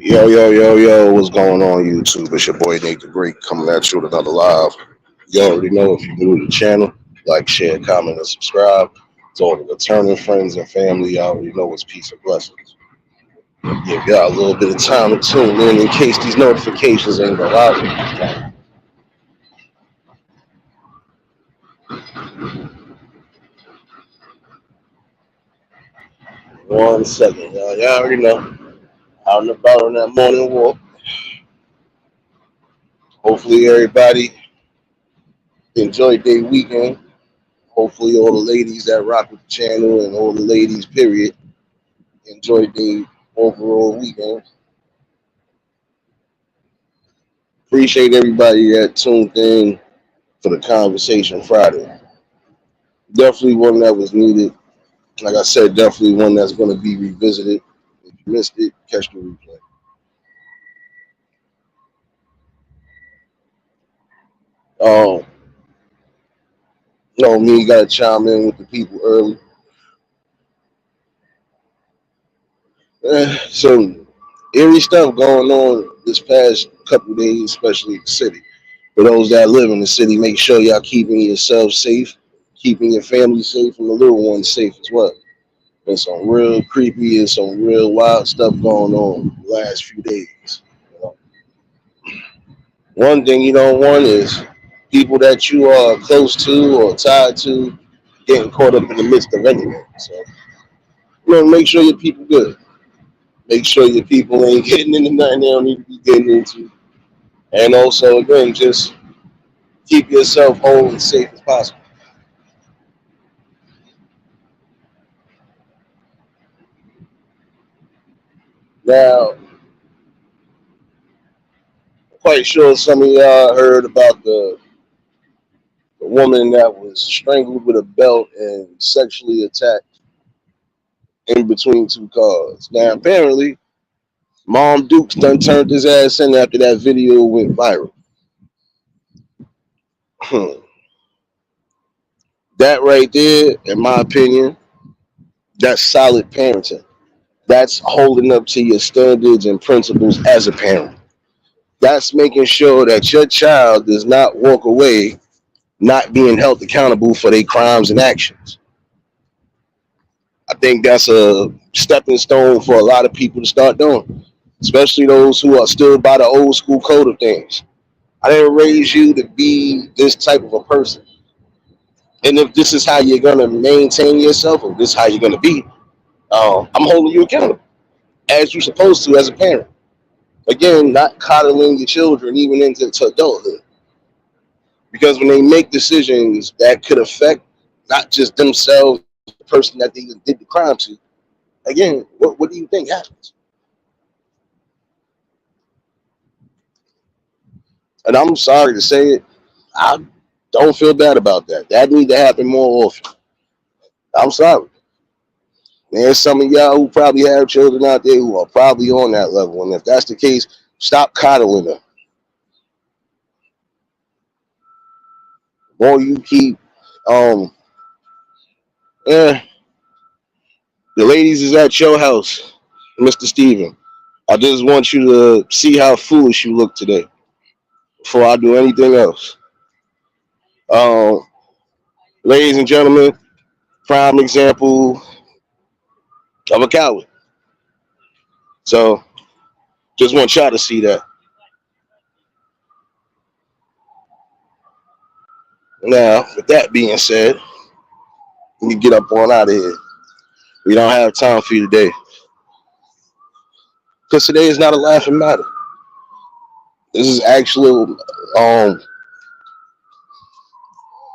Yo, yo, yo, yo, what's going on, YouTube? It's your boy Nate the Great coming at you with another live. You already know if you're new to the channel, like, share, comment, and subscribe. To all the returning friends and family, you already know it's peace and blessings. Give y'all a little bit of time to tune in case these notifications ain't gonna lie. One second, y'all. Y'all already know. Out and about on that morning walk. Hopefully, everybody enjoyed their weekend. Hopefully, all the ladies that rock with the channel and all the ladies, period, enjoyed their overall weekend. Appreciate everybody that tuned in for the conversation Friday. Definitely one that was needed. Like I said, definitely one that's going to be revisited. If you missed it, catch the replay. Um, me got to chime in with the people early. So, eerie stuff going on this past couple of days, especially in the city. For those that live in the city, make sure y'all keeping yourselves safe, keeping your family safe, and the little ones safe as well. There's some real creepy and some real wild stuff going on the last few days. You know? One thing you don't want is people that you are close to or tied to getting caught up in the midst of anything. So, make sure your people good. Make sure your people ain't getting into nothing they don't need to be getting into. And also, again, just keep yourself home and safe as possible. Now, quite sure some of y'all heard about the woman that was strangled with a belt and sexually attacked in between two cars. Now, apparently, Mom Dukes done turned his ass in after that video went viral. That right there, in my opinion, that's solid parenting. That's holding up to your standards and principles as a parent. That's making sure that your child does not walk away not being held accountable for their crimes and actions. I think that's a stepping stone for a lot of people to start doing, especially those who are still by the old school code of things. I didn't raise you to be this type of a person. And if this is how you're going to maintain yourself, or this is how you're going to be, I'm holding you accountable as you're supposed to as a parent. Again, not coddling your children even into adulthood. Because when they make decisions that could affect not just themselves, the person that they did the crime to, again, what do you think happens? And I'm sorry to say it, I don't feel bad about that. That needs to happen more often. I'm sorry. There's some of y'all who probably have children out there who are probably on that level. And if that's the case, stop coddling them. Or you keep, eh, the ladies is at your house, Mr. Steven. I just want you to see how foolish you look today before I do anything else. Um, Ladies and gentlemen, prime example of a coward. So just want y'all to see that. Now, with that being said, let me get up on out of here. We don't have time for you today. Because today is not a laughing matter. This is actually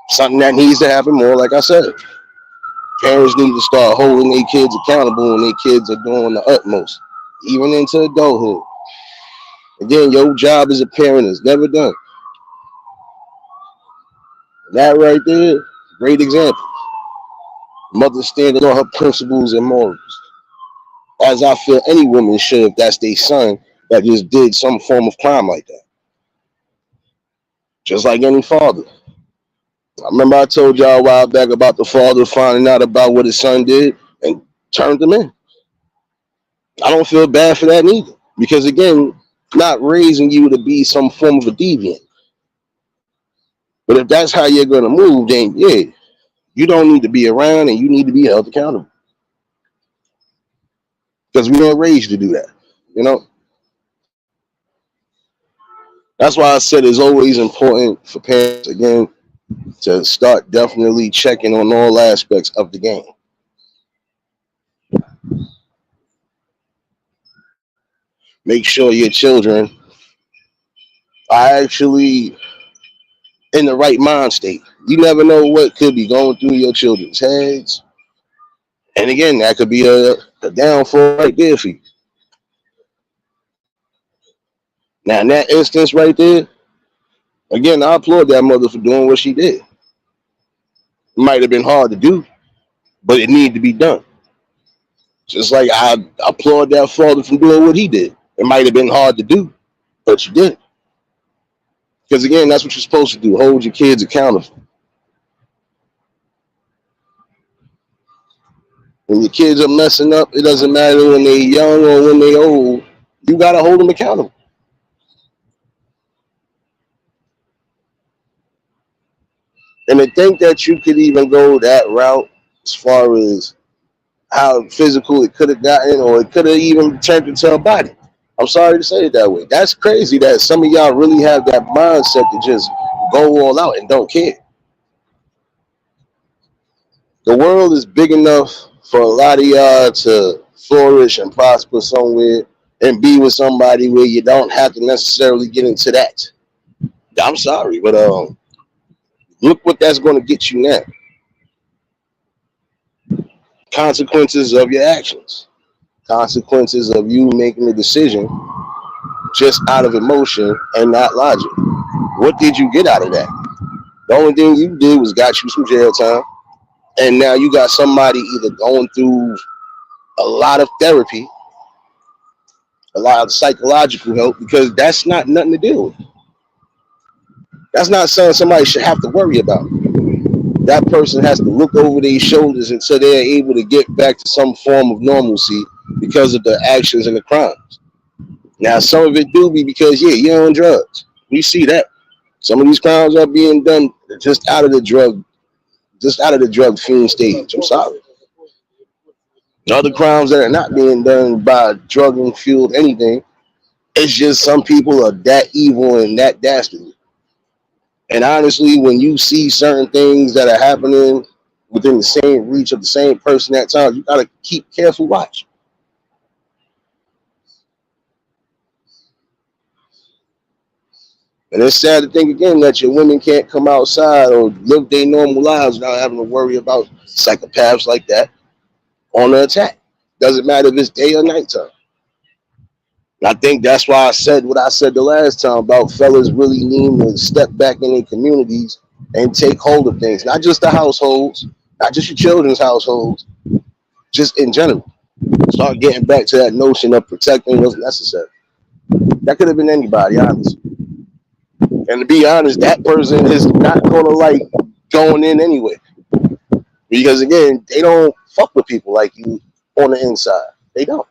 something that needs to happen more, like I said. Parents need to start holding their kids accountable when their kids are doing the utmost, even into adulthood. Again, your job as a parent is never done. That right there, great example. Mother standing on her principles and morals, as I feel any woman should if that's their son that just did some form of crime like that. Just like any father. I remember I told y'all a while back about the father finding out about what his son did and turned him in. I don't feel bad for that neither. Because again, not raising you to be some form of a deviant. But if that's how you're gonna move, then yeah, you don't need to be around and you need to be held accountable. Because we weren't raised to do that. You know? That's why I said it's always important for parents again to start definitely checking on all aspects of the game. Make sure your children are actually in the right mind state. You never know what could be going through your children's heads. And again, that could be a downfall right there for you. Now, in that instance right there, again, I applaud that mother for doing what she did. It might have been hard to do, but it needed to be done. Just like I applaud that father for doing what he did. It might have been hard to do, but you did it. Because again, that's what you're supposed to do. Hold your kids accountable. When your kids are messing up, it doesn't matter when they're young or when they're old. You gotta hold them accountable. And to think that you could even go that route as far as how physical it could have gotten, or it could have even turned into a body. I'm sorry to say it that way. That's crazy that some of y'all really have that mindset to just go all out and don't care. The world is big enough for a lot of y'all to flourish and prosper somewhere and be with somebody where you don't have to necessarily get into that. I'm sorry, but look what that's going to get you now. Consequences of your actions. Consequences of you making a decision just out of emotion and not logic. What did you get out of that? The only thing you did was got you some jail time, and now you got somebody either going through a lot of therapy, a lot of psychological help, because that's not nothing to deal with. That's not something somebody should have to worry about. That person has to look over their shoulders until they're able to get back to some form of normalcy because of the actions and the crimes. Now, some of it do be because, yeah, you're on drugs. We see that. Some of these crimes are being done just out of the drug fiend stage. I'm sorry. Other crimes that are not being done by drug and fueled anything, it's just some people are that evil and that dastardly. And honestly, when you see certain things that are happening within the same reach of the same person at times, you gotta keep careful watch. And it's sad to think again that your women can't come outside or live their normal lives without having to worry about psychopaths like that on the attack. Doesn't matter if it's day or nighttime. And I think that's why I said what I said the last time about fellas really needing to step back in their communities and take hold of things. Not just the households, not just your children's households, just in general. Start getting back to that notion of protecting what's necessary. That could have been anybody, honestly. And to be honest, that person is not gonna like going in anyway. Because again, they don't fuck with people like you on the inside. They don't.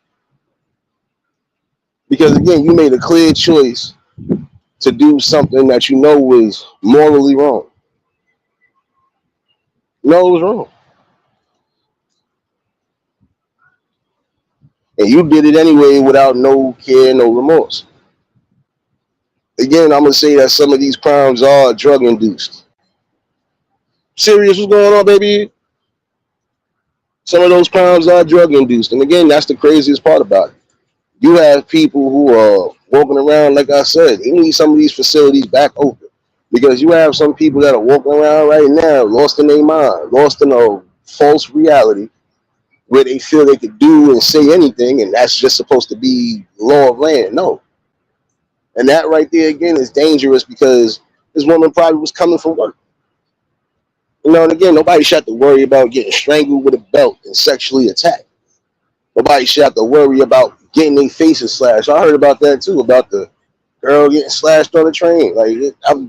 Because again, you made a clear choice to do something that you know was morally wrong. No, it was wrong. And you did it anyway without no care, no remorse. Again, I'm gonna say that some of these crimes are drug induced. Serious, what's going on, baby? Some of those crimes are drug induced. And again, that's the craziest part about it. You have people who are walking around, like I said, they need some of these facilities back open. Because you have some people that are walking around right now, lost in their mind, lost in a false reality where they feel they could do and say anything, and that's just supposed to be law of land. No. And that right there, again, is dangerous because this woman probably was coming from work. You know, and again, nobody should have to worry about getting strangled with a belt and sexually attacked. Nobody should have to worry about getting their faces slashed. I heard about that too, about the girl getting slashed on the train. Like,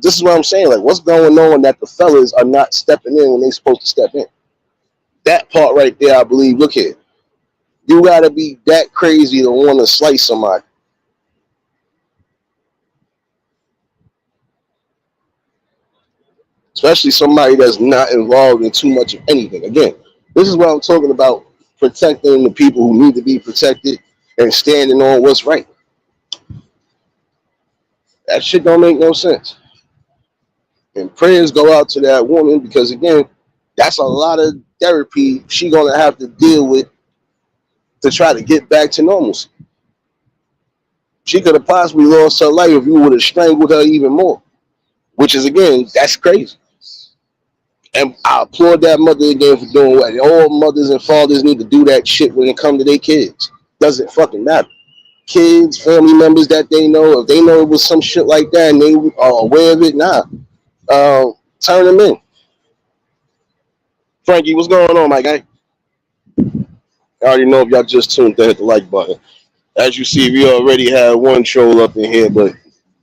this is what I'm saying. Like, what's going on that the fellas are not stepping in when they're supposed to step in? That part right there, I believe. Look here, you gotta be that crazy to want to slice somebody. especially somebody that's not involved in too much of anything. Again, this is what I'm talking about: protecting the people who need to be protected and standing on what's right. That shit don't make no sense. And prayers go out to that woman because again, that's a lot of therapy she gonna have to deal with to try to get back to normalcy. She could have possibly lost her life if you would have strangled her even more. Which is again, that's crazy. And I applaud that mother again for doing what all mothers and fathers need to do that shit when it comes to their kids. Doesn't fucking matter. Kids, family members that they know, if they know it was some shit like that and they are aware of it, nah. Turn them in. Frankie, what's going on, my guy? I already know if y'all just tuned to hit the like button. As you see, we already had one troll up in here, but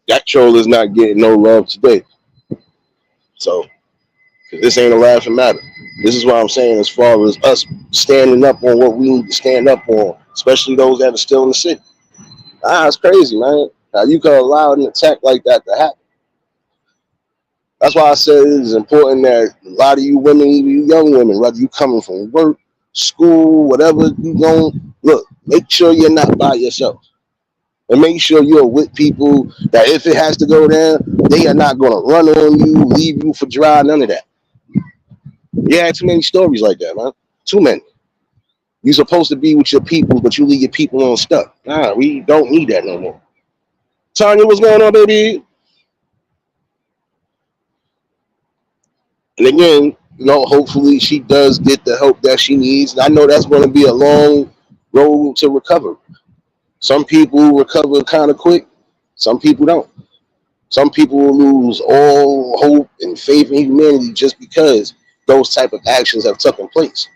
that troll is not getting no love today. So, 'cause this ain't a laughing matter. This is what I'm saying as far as us standing up on what we need to stand up on, especially those that are still in the city. It's crazy, man. Now, you can allow an attack like that to happen. That's why I said it is important that a lot of you women, even you young women, whether you coming from work, school, whatever you going, look, make sure you're not by yourself. And make sure you're with people that if it has to go down, they are not going to run on you, leave you for dry, none of that. You had too many stories like that, man. Too many. You're supposed to be with your people, but you leave your people on stuck. We don't need that no more. Tanya, what's going on, baby? And again, hopefully she does get the help that she needs. And I know that's going to be a long road to recover. Some people recover kind of quick. Some people don't. Some people will lose all hope and faith in humanity just because those type of actions have taken place.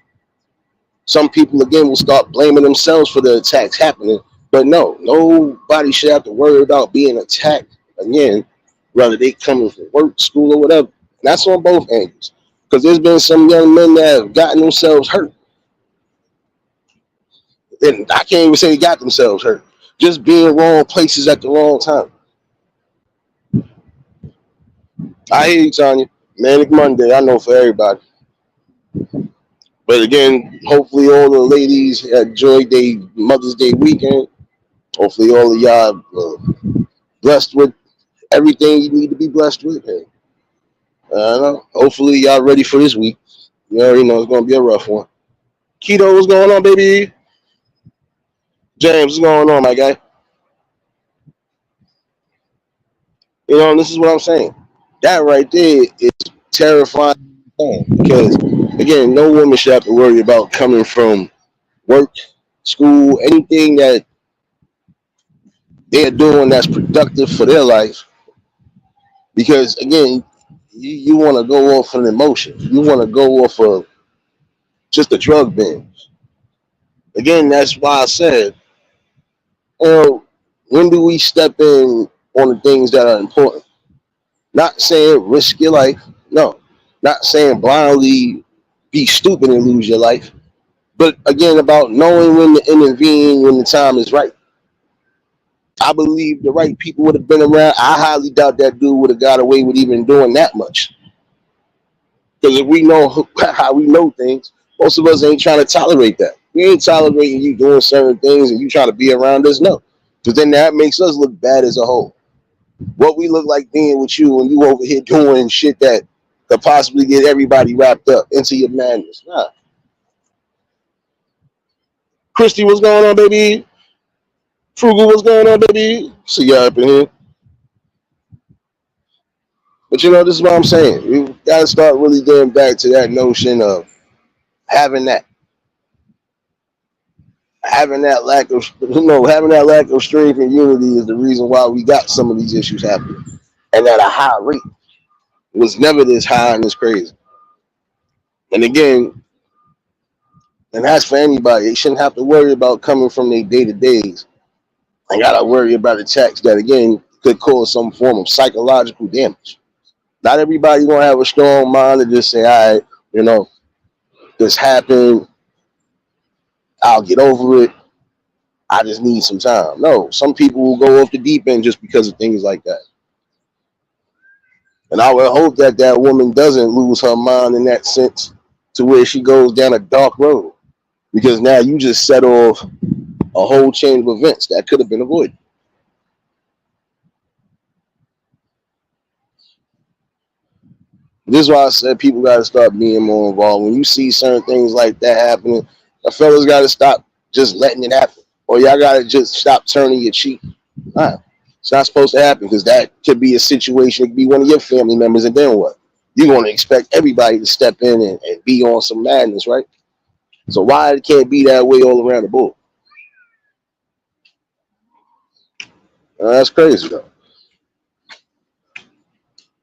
Some people again will start blaming themselves for the attacks happening, but no, nobody should have to worry about being attacked again, whether they coming from work, school, or whatever. And that's on both angles, because there's been some young men that have gotten themselves hurt, and I can't even say they got themselves hurt, just being wrong places at the wrong time. I hear you, Tanya. Manic Monday, I know for everybody. But again, hopefully all the ladies enjoyed their Mother's Day weekend. Hopefully all of y'all blessed with everything you need to be blessed with. And, hopefully y'all ready for this week. You already know it's going to be a rough one. Keto, what's going on, baby? James, what's going on, my guy? This is what I'm saying. That right there is terrifying because, again, no woman should have to worry about coming from work, school, anything that they're doing that's productive for their life. Because, again, you want to go off an emotion. You want to go off of just a drug binge. Again, that's why I said, when do we step in on the things that are important? Not saying risk your life. No. Not saying blindly be stupid and lose your life. But again, about knowing when to intervene when the time is right. I believe the right people would have been around. I highly doubt that dude would have got away with even doing that much. Because if we know how we know things, most of us ain't trying to tolerate that. We ain't tolerating you doing certain things and you trying to be around us. No. Because then that makes us look bad as a whole. What we look like being with you when you over here doing shit that could possibly get everybody wrapped up into your madness. Nah. Christy, what's going on, baby? Frugal, what's going on, baby? See y'all up in here. But this is what I'm saying. We gotta start really getting back to that notion of having that having that lack of strength and unity is the reason why we got some of these issues happening. And at a high rate. It was never this high and this crazy. And again, and that's for anybody. They shouldn't have to worry about coming from their day to days. And gotta worry about attacks that again could cause some form of psychological damage. Not everybody gonna have a strong mind to just say, all right, this happened, I'll get over it. I just need some time. No, some people will go off the deep end just because of things like that. And I would hope that that woman doesn't lose her mind in that sense to where she goes down a dark road. Because now you just set off a whole chain of events that could have been avoided. This is why I said people got to start being more involved. When you see certain things like that happening, the fellas got to stop just letting it happen. Or y'all got to just stop turning your cheek. Nah, it's not supposed to happen because that could be a situation. It could be one of your family members, and then what? You're going to expect everybody to step in and be on some madness, right? So why it can't be that way all around the board? That's crazy, though.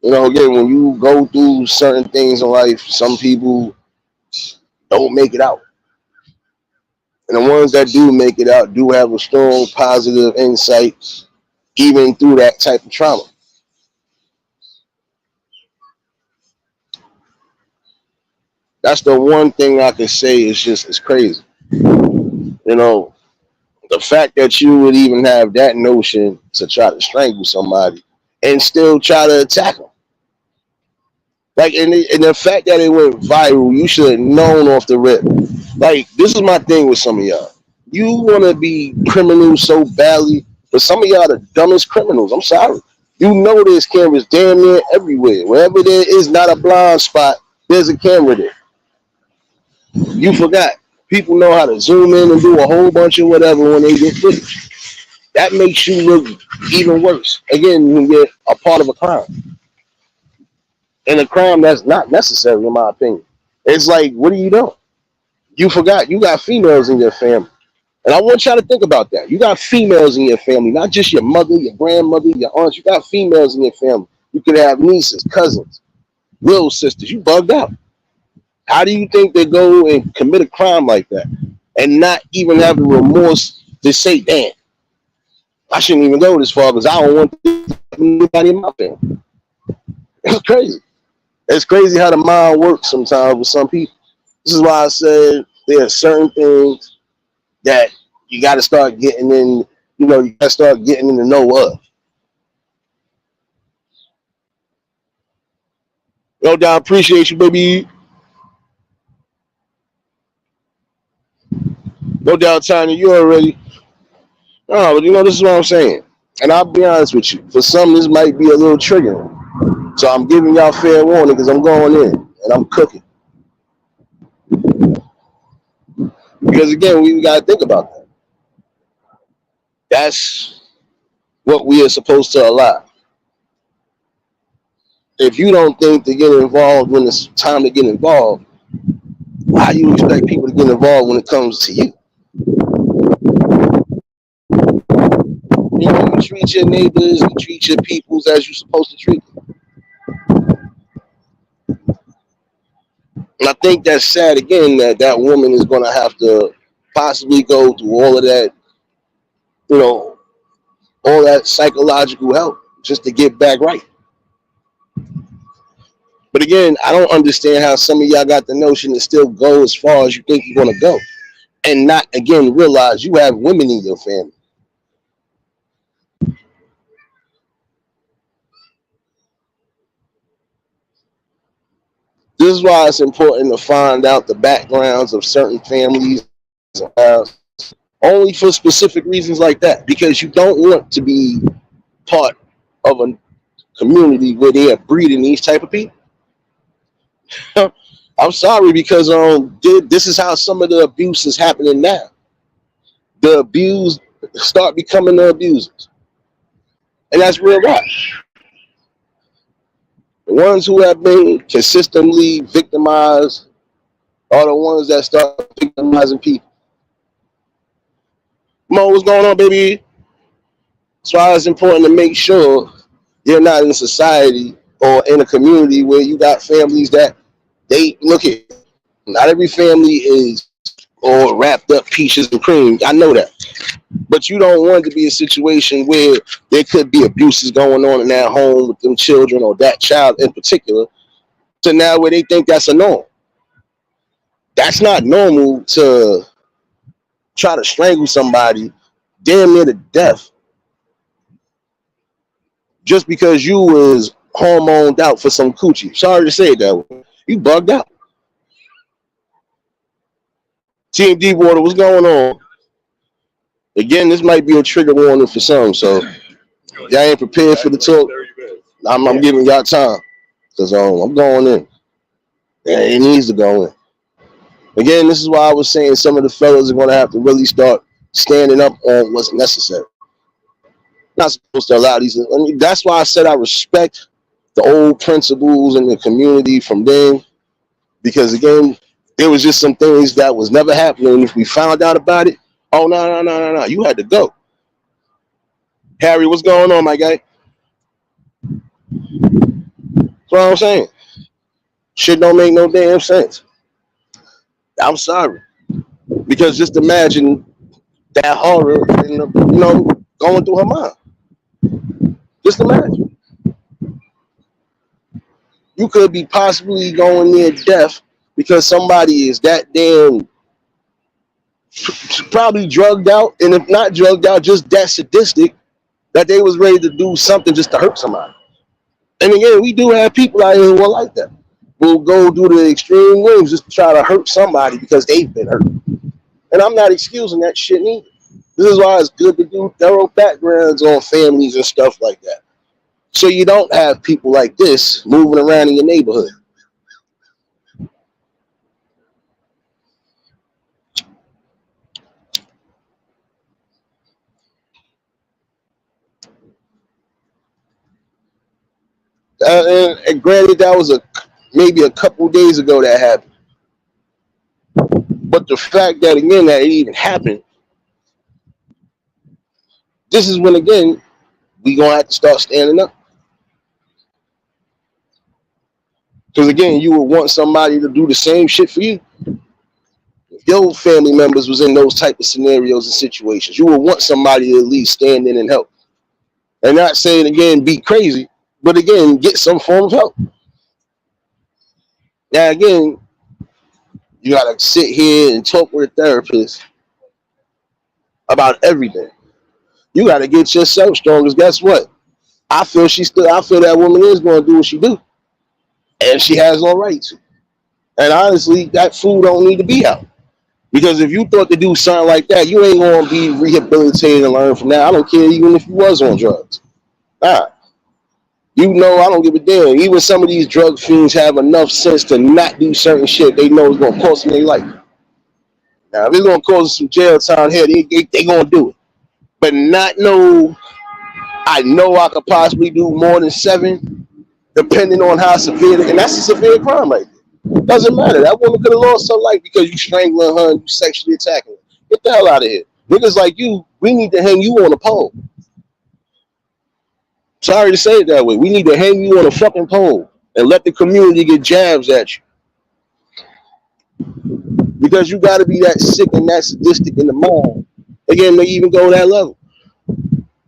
You know, again, when you go through certain things in life, some people don't make it out. And the ones that do make it out do have a strong positive insight, even through that type of trauma. That's the one thing I can say is just it's crazy. You know, the fact that you would even have that notion to try to strangle somebody and still try to attack them. Like, and the fact that it went viral, you should have known off the rip. Like, this is my thing with some of y'all. You want to be criminals so badly, but some of y'all the dumbest criminals. I'm sorry. You know there's cameras damn near everywhere. Wherever there is not a blind spot, there's a camera there. You forgot. People know how to zoom in and do a whole bunch of whatever when they get footage. That makes you look even worse. Again, when you're a part of a crime. And a crime that's not necessary, in my opinion. It's like, what are you doing? You forgot. You got females in your family. And I want y'all to think about that. You got females in your family, not just your mother, your grandmother, your aunts. You got females in your family. You could have nieces, cousins, little sisters. You bugged out. How do you think they go and commit a crime like that and not even have the remorse to say, damn, I shouldn't even go this far because I don't want anybody in my family? It's crazy. It's crazy how the mind works sometimes with some people. This is why I said there are certain things that you got to start getting in, you got to start getting in the know of. No doubt, appreciate you, baby. No doubt, Tanya, you already. No, but this is what I'm saying. And I'll be honest with you. For some, this might be a little triggering. So I'm giving y'all fair warning because I'm going in and I'm cooking. Because again, we got to think about that. That's what we are supposed to allow. If you don't think to get involved when it's time to get involved, why do you expect people to get involved when it comes to you? You treat your neighbors, you treat your peoples as you're supposed to treat them. And I think that's sad again that that woman is going to have to possibly go through all of that, you know, all that psychological help just to get back right. But again, I don't understand how some of y'all got the notion to still go as far as you think you're going to go and not, again, realize you have women in your family. This is why it's important to find out the backgrounds of certain families only for specific reasons like that, because you don't want to be part of a community where they are breeding these type of people. I'm sorry because this is how some of the abuse is happening now. The abused start becoming the abusers, and that's real rap. The ones who have been consistently victimized are the ones that start victimizing people. Mo, what's going on, baby? That's why it's important to make sure you're not in a society or in a community where you got families that they look at. Not every family is all wrapped up peaches and cream. I know that. But you don't want it to be a situation where there could be abuses going on in that home with them children or that child in particular to now where they think that's a norm. That's not normal to try to strangle somebody damn near to death just because you was hormoned out for some coochie. Sorry to say it that way. You bugged out. Team Deepwater, what's going on? Again, this might be a trigger warning for some, so y'all ain't prepared for the talk. I'm giving y'all time because I'm going in. Yeah, it needs to go in. Again, this is why I was saying some of the fellas are going to have to really start standing up on what's necessary. Not supposed to allow these. I mean, that's why I said I respect the old principles in the community from then, because again, there was just some things that was never happening. If we found out about it, oh no, you had to go. Harry, what's going on, my guy? That's what I'm saying. Shit don't make no damn sense. I'm sorry, because just imagine that horror, going through her mind. Just imagine. You could be possibly going near death because somebody is that damn probably drugged out, and if not drugged out, just that sadistic that they was ready to do something just to hurt somebody. And again, we do have people out here who are like that. Will go do the extreme things just to try to hurt somebody because they've been hurt. And I'm not excusing that shit either. This is why it's good to do thorough backgrounds on families and stuff like that. So you don't have people like this moving around in your neighborhood. And granted, that was maybe a couple days ago that happened. But the fact that again that it even happened, this is when again we gonna have to start standing up. Because again, you would want somebody to do the same shit for you. If your family members was in those type of scenarios and situations, you would want somebody to at least stand in and help. And not saying again be crazy, but again get some form of help. Now again, you gotta sit here and talk with a therapist about everything. You gotta get yourself strong. Because guess what? I feel that woman is gonna do what she do, and she has all right to. And honestly, that food don't need to be out. Because if you thought to do something like that, you ain't gonna be rehabilitated and learn from that. I don't care even if you was on drugs. Nah. I don't give a damn. Even some of these drug fiends have enough sense to not do certain shit they know is gonna cost them their life. Now, if it's gonna cause some jail time here, they gonna do it. But not I know I could possibly do more than 7, depending on how severe, and that's a severe crime right there. Doesn't matter. That woman could have lost her life because you strangling her and you sexually attacking her. Get the hell out of here. Niggas like you, we need to hang you on a pole. Sorry to say it that way. We need to hang you on a fucking pole and let the community get jabs at you. Because you got to be that sick and that sadistic in the mind. Again, they even go that level.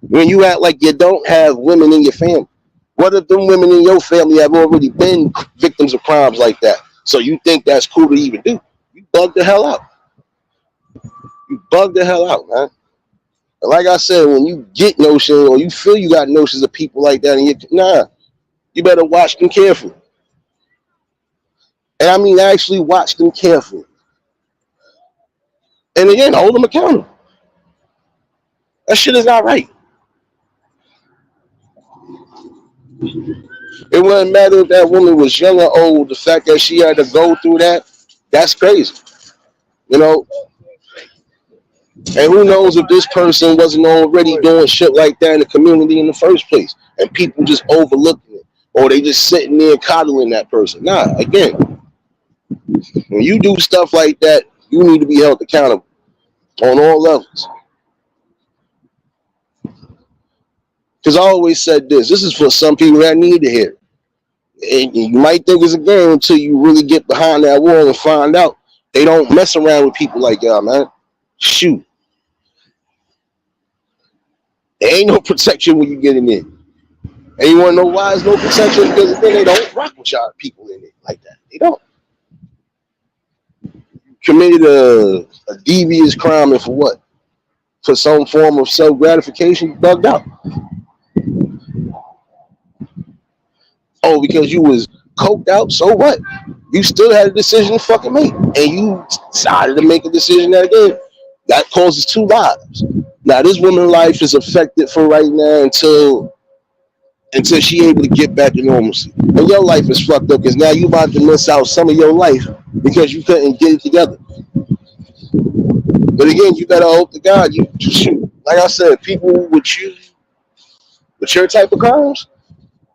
When you act like you don't have women in your family. What if them women in your family have already been victims of crimes like that? So you think that's cool to even do? You bug the hell out. You bug the hell out, man. And like I said, when you get notions or you feel you got notions of people like that, and you better watch them carefully. And I mean actually watch them carefully. And again, hold them accountable. That shit is not right. It wouldn't matter if that woman was young or old. The fact that she had to go through that's crazy. And who knows if this person wasn't already doing shit like that in the community in the first place, and people just overlooking it, or they just sitting there coddling that person. Nah, again, when you do stuff like that, you need to be held accountable on all levels. Because I always said this is for some people that need to hear it. And you might think it's a game until you really get behind that wall and find out they don't mess around with people like y'all, man. Shoot. There ain't no protection when you get in there. And you want to know why there's no protection? Because then they don't rock with y'all people in it like that. They don't. Committed a devious crime, and for what? For some form of self-gratification, bugged out. Oh, because you was coked out, so what? You still had a decision to fucking make. And you decided to make a decision that again, that causes two lives. Now this woman's life is affected for right now until she able to get back to normalcy. And your life is fucked up because now you about to miss out some of your life because you couldn't get it together. But again, you gotta hope to God you shoot. Like I said, people with your type of crimes,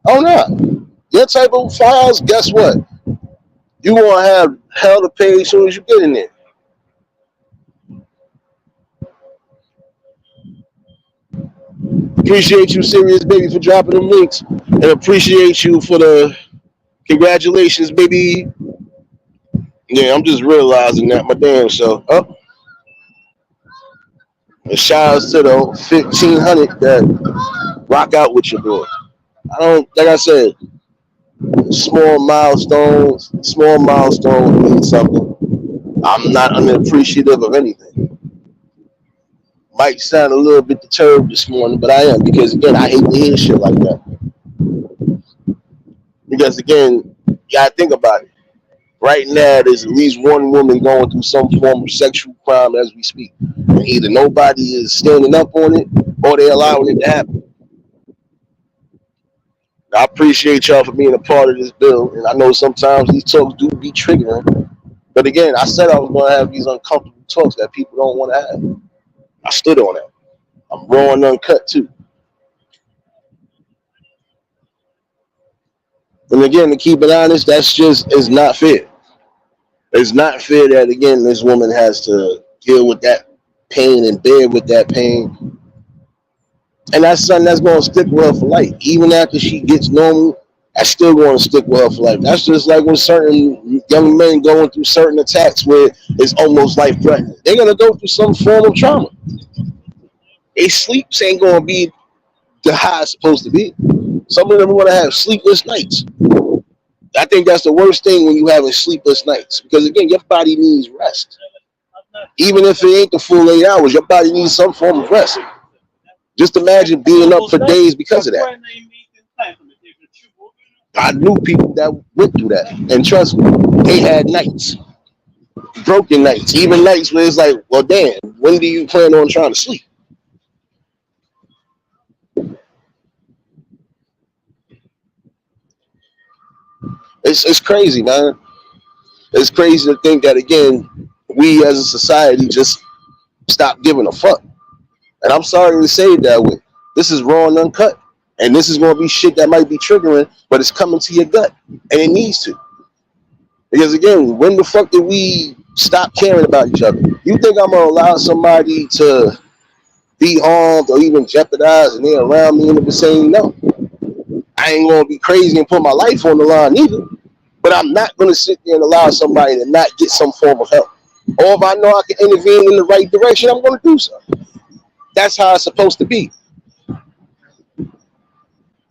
oh no. Your type of files, guess what? You gonna have hell to pay as soon as you get in there. Appreciate you, Serious Baby, for dropping them links. And appreciate you for the congratulations, baby. Yeah, I'm just realizing that my damn self. Oh, and shout outs to the 1500 that rock out with your boy. I don't, like I said, small milestones mean something. I'm not unappreciative of anything. Might sound a little bit disturbed this morning, but I am because again, I hate to hear shit like that. Because again, you gotta think about it. Right now, there's at least one woman going through some form of sexual crime as we speak. And either nobody is standing up on it or they're allowing it to happen. I appreciate y'all for being a part of this bill. And I know sometimes these talks do be triggering. But again, I said I was going to have these uncomfortable talks that people don't want to have. I stood on that. I'm raw and uncut too. And again, to keep it honest, that's just is not fair. It's not fair that again this woman has to deal with that pain and bear with that pain. And that's something that's gonna stick with her for life. Even after she gets normal, that's still gonna stick with her for life. That's just like when certain young men going through certain attacks where it's almost life threatening. They're gonna go through some form of trauma. Their sleeps ain't gonna be the high it's supposed to be. Some of them are gonna have sleepless nights. I think that's the worst thing when you having sleepless nights because again, your body needs rest. Even if it ain't the full 8 hours, your body needs some form of rest. Just imagine being up for days because of that. I knew people that went through that, and trust me, they had nights, broken nights, even nights where it's like, well, damn, when do you plan on trying to sleep? It's crazy, man. It's crazy to think that again, we as a society just stop giving a fuck. And I'm sorry to say it that way. This is raw and uncut. And this is going to be shit that might be triggering, but it's coming to your gut. And it needs to. Because again, when the fuck did we stop caring about each other? You think I'm going to allow somebody to be harmed or even jeopardized and they're around me and they're saying no? I ain't going to be crazy and put my life on the line either. But I'm not going to sit there and allow somebody to not get some form of help. Or if I know I can intervene in the right direction, I'm going to do so. That's how it's supposed to be.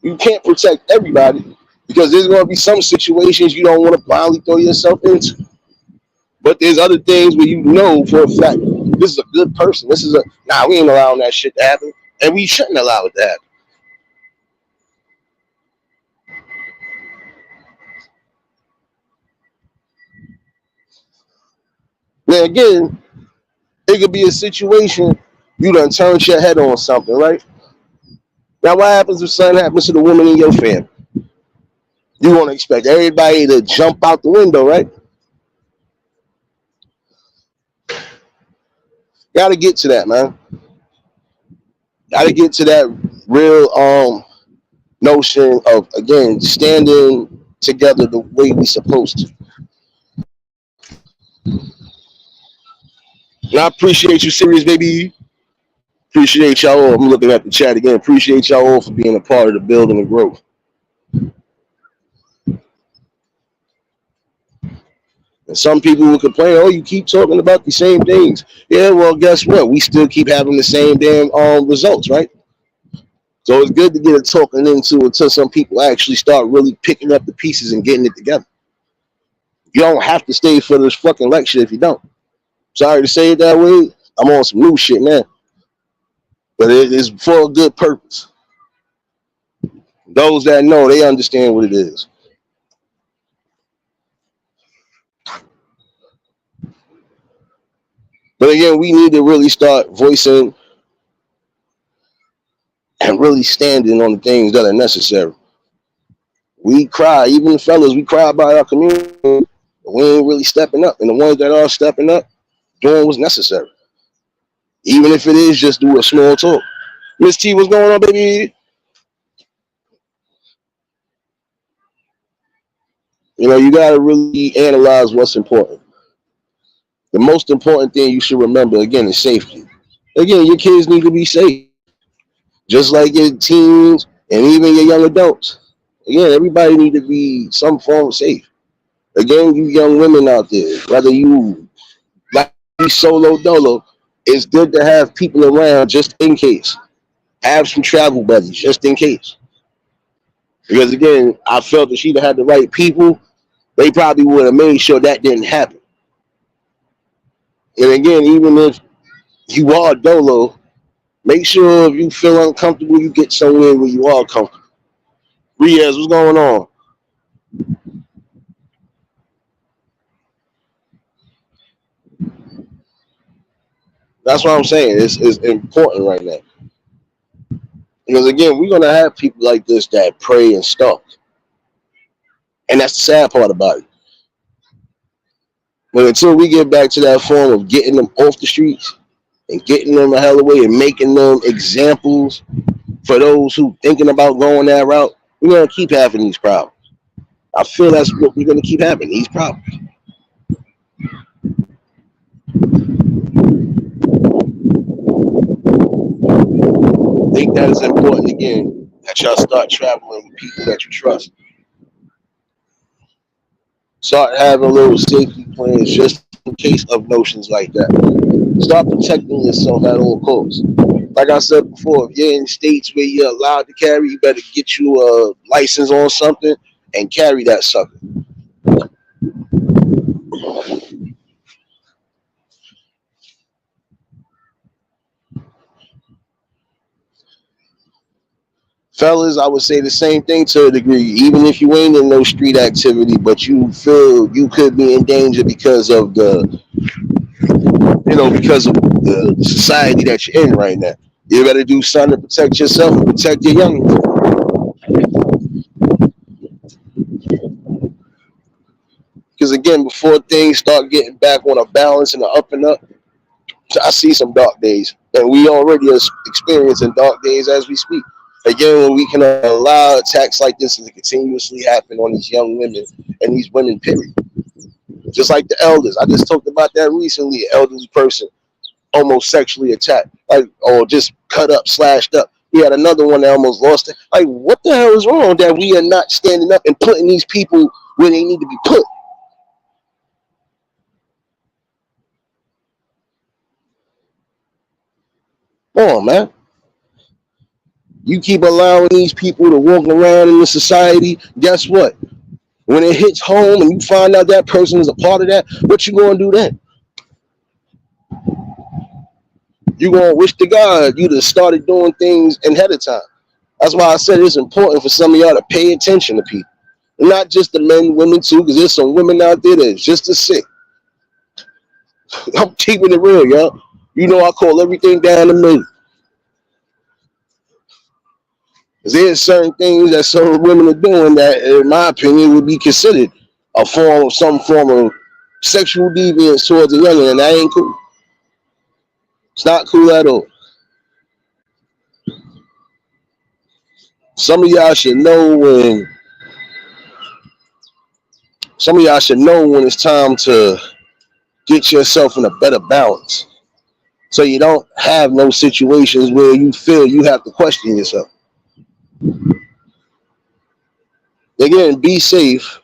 You can't protect everybody because there's going to be some situations you don't want to blindly throw yourself into. But there's other things where you know for a fact, this is a good person. This is we ain't allowing that shit to happen. And we shouldn't allow it to happen. Now again, it could be a situation you done turned your head on something, right? Now what happens if something happens to the woman in your family? You want to expect everybody to jump out the window, right? Gotta get to that, man. Gotta get to that real notion of again standing together the way we supposed to. And I appreciate you, serious baby. Appreciate y'all all. I'm looking at the chat again. Appreciate y'all all for being a part of the building and growth. And some people will complain, oh, you keep talking about the same things. Yeah, well, guess what? We still keep having the same damn results, right? So it's good to get it talking into until some people actually start really picking up the pieces and getting it together. You don't have to stay for this fucking lecture if you don't. Sorry to say it that way. I'm on some new shit now. But it is for a good purpose. Those that know, they understand what it is. But again, we need to really start voicing and really standing on the things that are necessary. We cry, even the fellas, we cry about our community. But we ain't really stepping up. And the ones that are stepping up, doing what's necessary. Even if it is just do a small talk. Miss T, what's going on, baby? You know, you gotta really analyze what's important. The most important thing you should remember again is safety. Again, your kids need to be safe, just like your teens and even your young adults. Again, everybody need to be some form of safe. Again, you young women out there, whether you like solo dolo, it's good to have people around just in case. Have some travel buddies just in case. Because again, I felt that she'd have had the right people, they probably would have made sure that didn't happen. And again, even if you are dolo, make sure if you feel uncomfortable, you get somewhere where you are comfortable. Riaz, what's going on? That's what I'm saying. It's important right now. Because again, we're gonna have people like this that pray and stalk. And that's the sad part about it. But until we get back to that form of getting them off the streets and getting them the hell away and making them examples for those who thinking about going that route, we're gonna keep having these problems. I feel that's what we're gonna keep having, these problems. I think that is important again, that y'all start traveling with people that you trust. Start having little safety plans just in case of notions like that. Start protecting yourself at all costs. Like I said before, if you're in states where you're allowed to carry, you better get you a license on something and carry that sucker. Fellas, I would say the same thing to a degree. Even if you ain't in no street activity, but you feel you could be in danger because of because of the society that you're in right now. You better do something to protect yourself and protect your young ones. Because again, before things start getting back on a balance and a up and up, I see some dark days, and we already are experiencing dark days as we speak. Again, when we can allow attacks like this to continuously happen on these young women and these women, period. Just like the elders, I just talked about that recently. An elderly person almost sexually attacked, like or just cut up, slashed up. We had another one that almost lost it. Like, what the hell is wrong that we are not standing up and putting these people where they need to be put? Come on, man. You keep allowing these people to walk around in the society. Guess what? When it hits home and you find out that person is a part of that, what you gonna do then? You gonna wish to God you'd have started doing things ahead of time. That's why I said it's important for some of y'all to pay attention to people, not just the men, women too, because there's some women out there that's just as sick. I'm keeping it real, y'all. You know I call everything down the middle. There's certain things that some women are doing that, in my opinion, would be considered a form of some form of sexual deviance towards a youngin, and that ain't cool. It's not cool at all. Some of y'all should know when. Some of y'all should know when it's time to get yourself in a better balance, so you don't have no situations where you feel you have to question yourself. Again, be safe.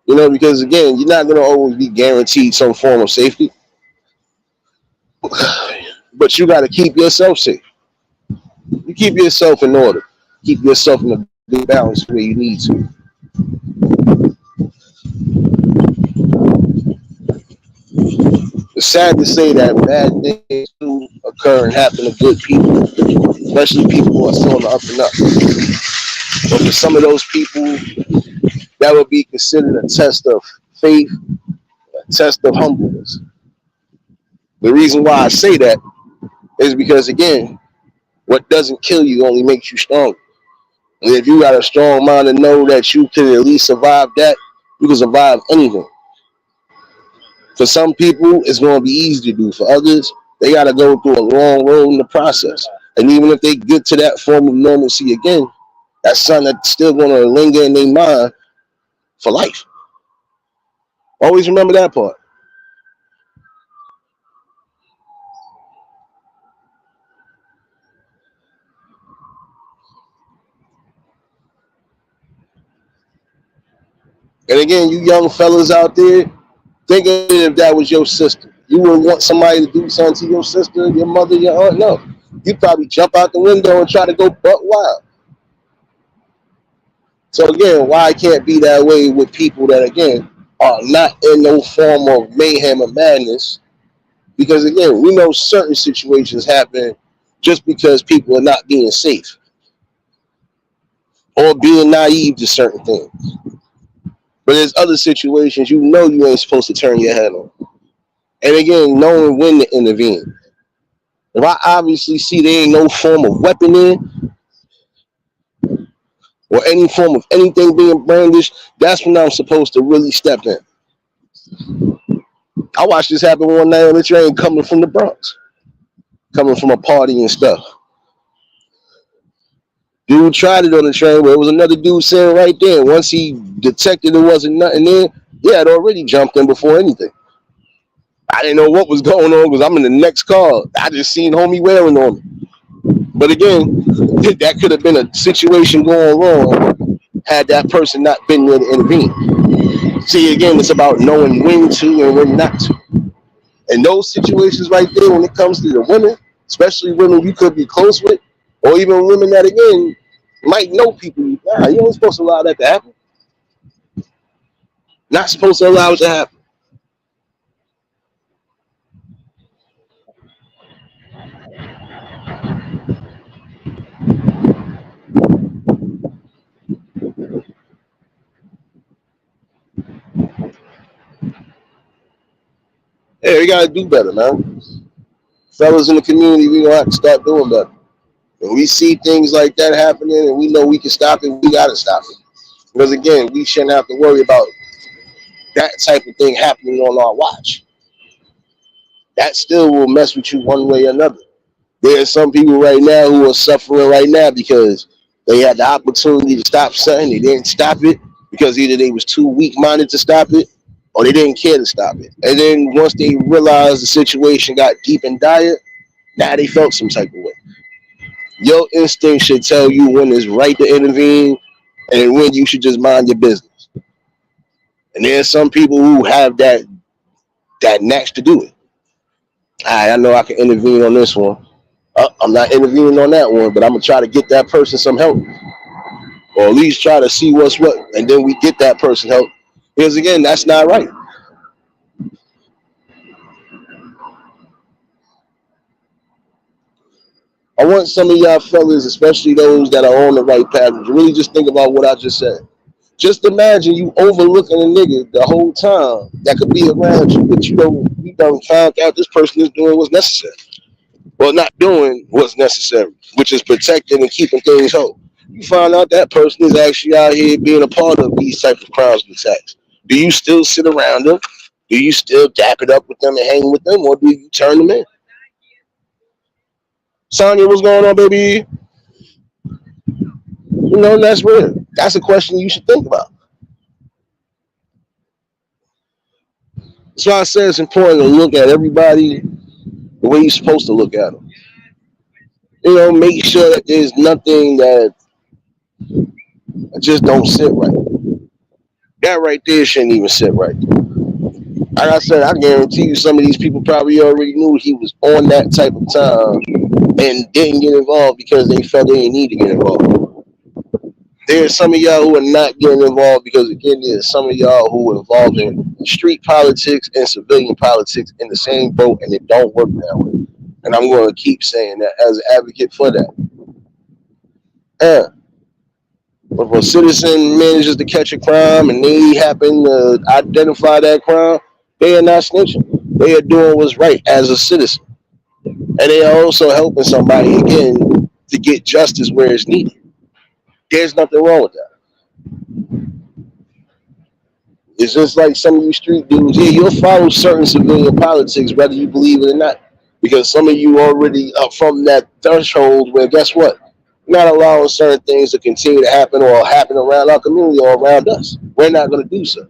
Because again, you're not gonna always be guaranteed some form of safety, but you got to keep yourself safe. You keep yourself in order. Keep yourself in a good balance where you need to. It's sad to say that bad things do occur and happen to good people, especially people who are still on the up and up. But for some of those people, that would be considered a test of faith, a test of humbleness. The reason why I say that is because, again, what doesn't kill you only makes you stronger. And if you got a strong mind to know that you can at least survive that, you can survive anything. For some people, it's going to be easy to do. For others, they got to go through a long road in the process. And even if they get to that form of normalcy again, that's something that's still going to linger in their mind for life. Always remember that part. And again, you young fellas out there, think of it if that was your sister. You would want somebody to do something to your sister, your mother, your aunt. No. You'd probably jump out the window and try to go butt wild. So again, why it can't be that way with people that, again, are not in no form of mayhem or madness? Because again, we know certain situations happen just because people are not being safe or being naive to certain things. But there's other situations you know you ain't supposed to turn your head on. And again, knowing when to intervene. If I obviously see there ain't no form of weapon in or any form of anything being brandished, that's when I'm supposed to really step in. I watched this happen one night on the train coming from the Bronx, coming from a party and stuff. Dude tried it on the train, but it was another dude sitting right there. Once he detected there wasn't nothing there, he had already jumped in before anything. I didn't know what was going on because I'm in the next car. I just seen homie wearing on me. But again, that could have been a situation going wrong had that person not been there to intervene. See, again, it's about knowing when to and when not to. In those situations right there, when it comes to the women, especially women you could be close with, or even women that, again, might know people, nah, you ain't supposed to allow that to happen. Not supposed to allow it to happen. Hey, we gotta do better, man. Fellas in the community, we gonna have to start doing better. When we see things like that happening and we know we can stop it, we gotta stop it. Because again, we shouldn't have to worry about that type of thing happening on our watch. That still will mess with you one way or another. There are some people right now who are suffering right now because they had the opportunity to stop something, they didn't stop it because either they was too weak minded to stop it or they didn't care to stop it. And then once they realized the situation got deep and dire, now they felt some type of way. Your instinct should tell you when it's right to intervene and when you should just mind your business. And there's some people who have that knack to do it. All right, I know I can intervene on this one. I'm not intervening on that one, but I'm gonna try to get that person some help, or at least try to see what's what, and then we get that person help. Because again, that's not right. I want some of y'all fellas, especially those that are on the right path, to really just think about what I just said. Just imagine you overlooking a nigga the whole time that could be around you, but you don't find out this person is doing what's necessary. Well, not doing what's necessary, which is protecting and keeping things whole. You find out that person is actually out here being a part of these types of crimes and attacks. Do you still sit around them? Do you still dap it up with them and hang with them, or do you turn them in? Sonya, what's going on, baby? That's real. That's a question you should think about. That's why I say it's important to look at everybody the way you're supposed to look at them. Make sure that there's nothing that just don't sit right. That right there shouldn't even sit right. Like I said, I guarantee you some of these people probably already knew he was on that type of time and didn't get involved because they felt they didn't need to get involved. There's some of y'all who are not getting involved because, again, there's some of y'all who are involved in street politics and civilian politics in the same boat, and it don't work that way. And I'm going to keep saying that as an advocate for that. Yeah. But if a citizen manages to catch a crime and they happen to identify that crime, they are not snitching. They are doing what's right as a citizen, and they are also helping somebody again to get justice where it's needed. There's nothing wrong with that. It's just like some of you street dudes. Yeah, you'll follow certain civilian politics, whether you believe it or not, because some of you already are from that threshold where guess what? We're not allowing certain things to continue to happen or happen around our community or around us. We're not going to do so.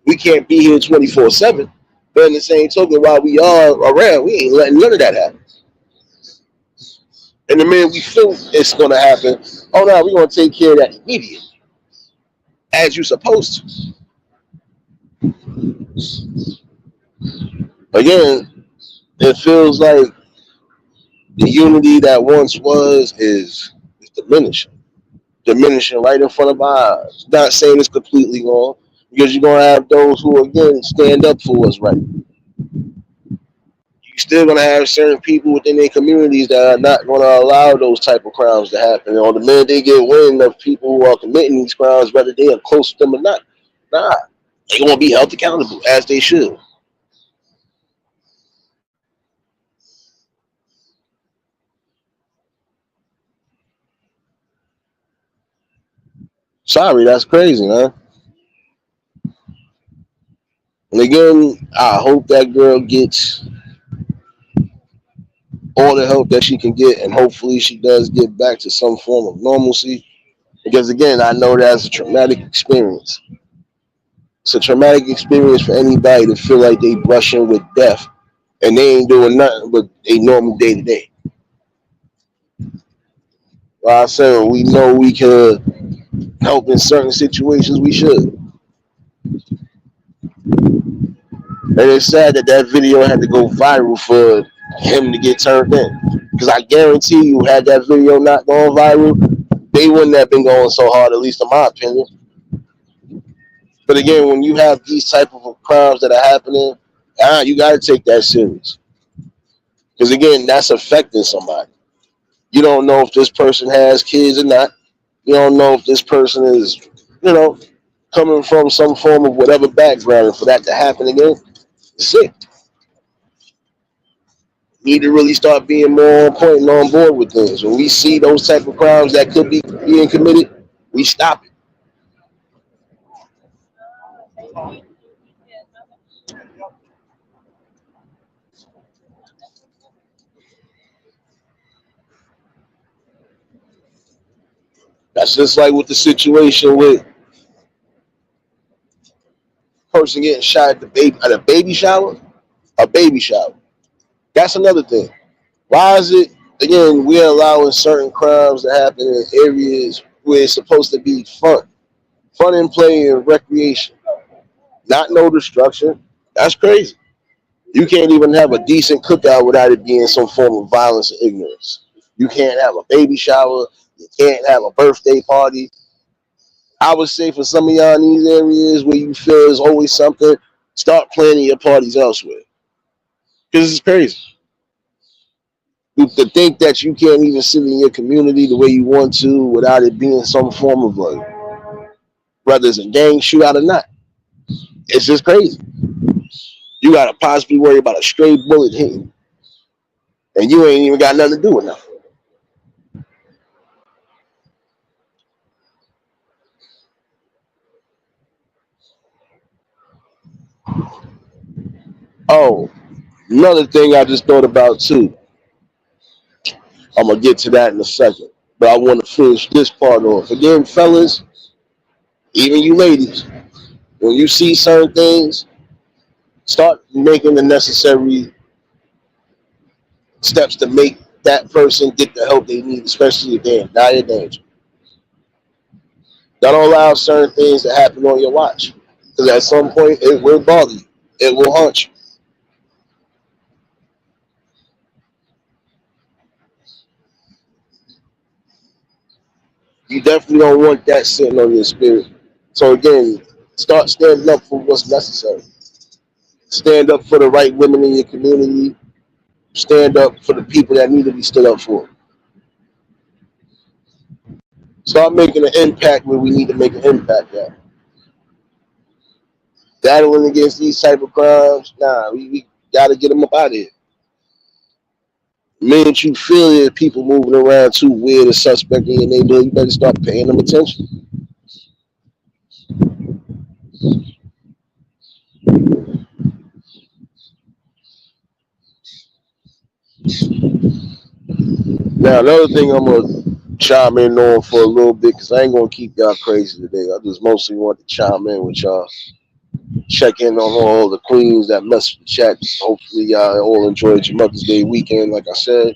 We can't be here 24/7. But in the same token, while we are around, we ain't letting none of that happen. And the minute we feel it's going to happen, oh no, we're going to take care of that immediately, as you're supposed to. Again, it feels like the unity that once was is diminishing right in front of our eyes. Not saying it's completely wrong, because you're gonna have those who again stand up for what's right. You're still gonna have certain people within their communities that are not gonna allow those type of crimes to happen. Or the minute they get wind of people who are committing these crimes, whether they are close to them or not, nah, they're gonna be held accountable as they should. Sorry, that's crazy, man. And again, I hope that girl gets all the help that she can get, and hopefully she does get back to some form of normalcy. Because again, I know that's a traumatic experience. It's a traumatic experience for anybody to feel like they brushing with death and they ain't doing nothing but a normal day to day. Like I said, we know we could help in certain situations. We should, and it's sad that that video had to go viral for him to get turned in. Because I guarantee you, had that video not gone viral, they wouldn't have been going so hard. At least in my opinion. But again, when you have these type of crimes that are happening, you got to take that serious. Because again, that's affecting somebody. You don't know if this person has kids or not. You don't know if this person is, you know, coming from some form of whatever background. And for that to happen again, it's sick. We need to really start being more on point and on board with things. When we see those type of crimes that could be being committed, we stop it. That's just like with the situation with person getting shot at a baby shower. A baby shower. That's another thing. Why is it again we're allowing certain crimes to happen in areas where it's supposed to be fun and play and recreation, not no destruction? That's crazy. You can't even have a decent cookout without it being some form of violence and ignorance. You can't have a baby shower. You can't have a birthday party. I would say for some of y'all in these areas where you feel there's always something, start planning your parties elsewhere. Because it's crazy. To think that you can't even sit in your community the way you want to without it being some form of like, whether it's a gang shootout or not. It's just crazy. You got to possibly worry about a stray bullet hitting, and you ain't even got nothing to do with nothing. Oh, another thing I just thought about too. I'm gonna get to that in a second, but I want to finish this part off. Again, fellas, even you ladies, when you see certain things, start making the necessary steps to make that person get the help they need, especially if they're in dire danger. Don't allow certain things to happen on your watch, because at some point it will bother you. It will haunt you. You definitely don't want that sitting on your spirit. So again, start standing up for what's necessary. Stand up for the right women in your community. Stand up for the people that need to be stood up for. Start making an impact where we need to make an impact at. battling against these type of crimes. Nah, we got to get them up out of here. The minute you feel it, people moving around too weird or suspect in your neighborhood, you better start paying them attention. Now, another thing I'm gonna chime in on for a little bit because I ain't gonna keep y'all crazy today. I just mostly want to chime in with y'all, check in on all the queens that messed with the chat. Hopefully, y'all all enjoyed your Mother's Day weekend. Like I said,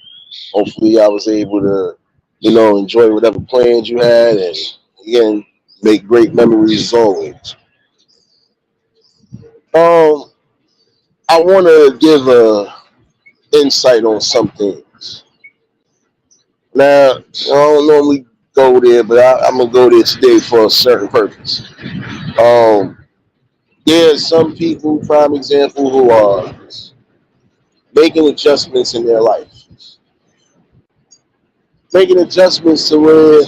hopefully, I was able to, enjoy whatever plans you had, and again, make great memories as always. Um, I want to give a insight on some things. Now, I don't normally go there, but I'm gonna go there today for a certain purpose. Um, there's some people, prime example, who are making adjustments in their life, making adjustments to where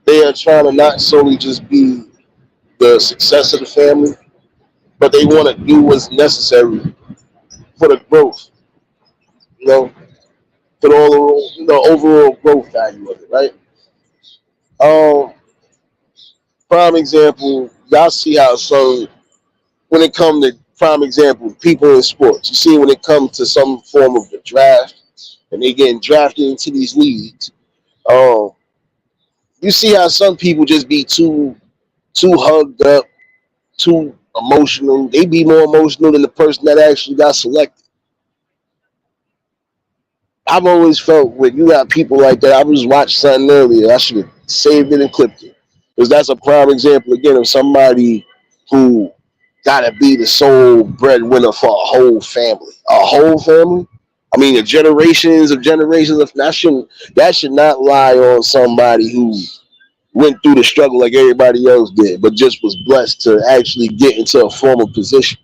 they are trying to not solely just be the success of the family, but they want to do what's necessary for the growth, you know, for the overall, overall growth value of it, right? Um, prime example, y'all see how so when it comes to prime example, people in sports, you see when it comes to some form of a draft and they getting drafted into these leagues, um, you see how some people just be too hugged up, too emotional. They be more emotional than the person that actually got selected. I've always felt when you got people like that, I was watching something earlier. I should have saved it and clipped it. Because that's a prime example again of somebody who gotta be the sole breadwinner for a whole family. A whole family? I mean the generations of that should not lie on somebody who went through the struggle like everybody else did, but just was blessed to actually get into a formal position.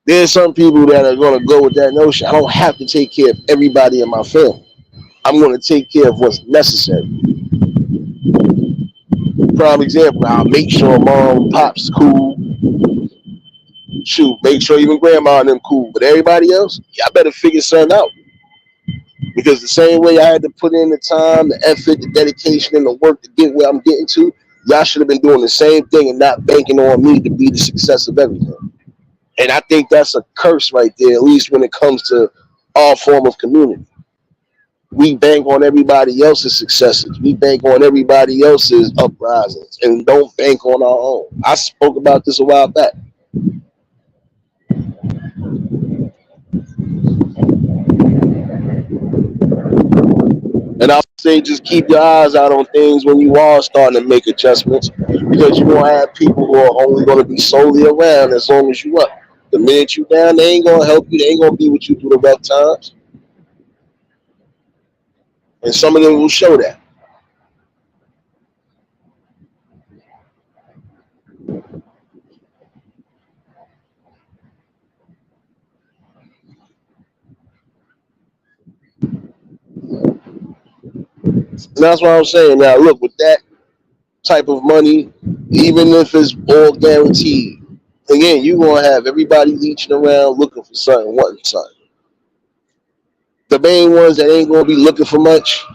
There's some people that are going to go with that notion. I don't have to take care of everybody in my family. I'm going to take care of what's necessary. Prime example, I'll make sure mom and pop's cool. Shoot, make sure even grandma and them cool. But everybody else, y'all better figure something out. Because the same way I had to put in the time, the effort, the dedication, and the work to get where I'm getting to, y'all should have been doing the same thing and not banking on me to be the success of everything. And I think that's a curse right there, at least when it comes to our form of community. We bank on everybody else's successes. We bank on everybody else's uprisings and don't bank on our own. I spoke about this a while back. And I'll say just keep your eyes out on things when you are starting to make adjustments because you're going to have people who are only going to be solely around as long as you up. The minute you down, they ain't going to help you. They ain't going to be with you through the rough times. And some of them will show that. And that's what I'm saying. Now, look, with that type of money, even if it's all guaranteed, again, you're going to have everybody leeching around looking for something, wanting something. The main ones that ain't going to be looking for much,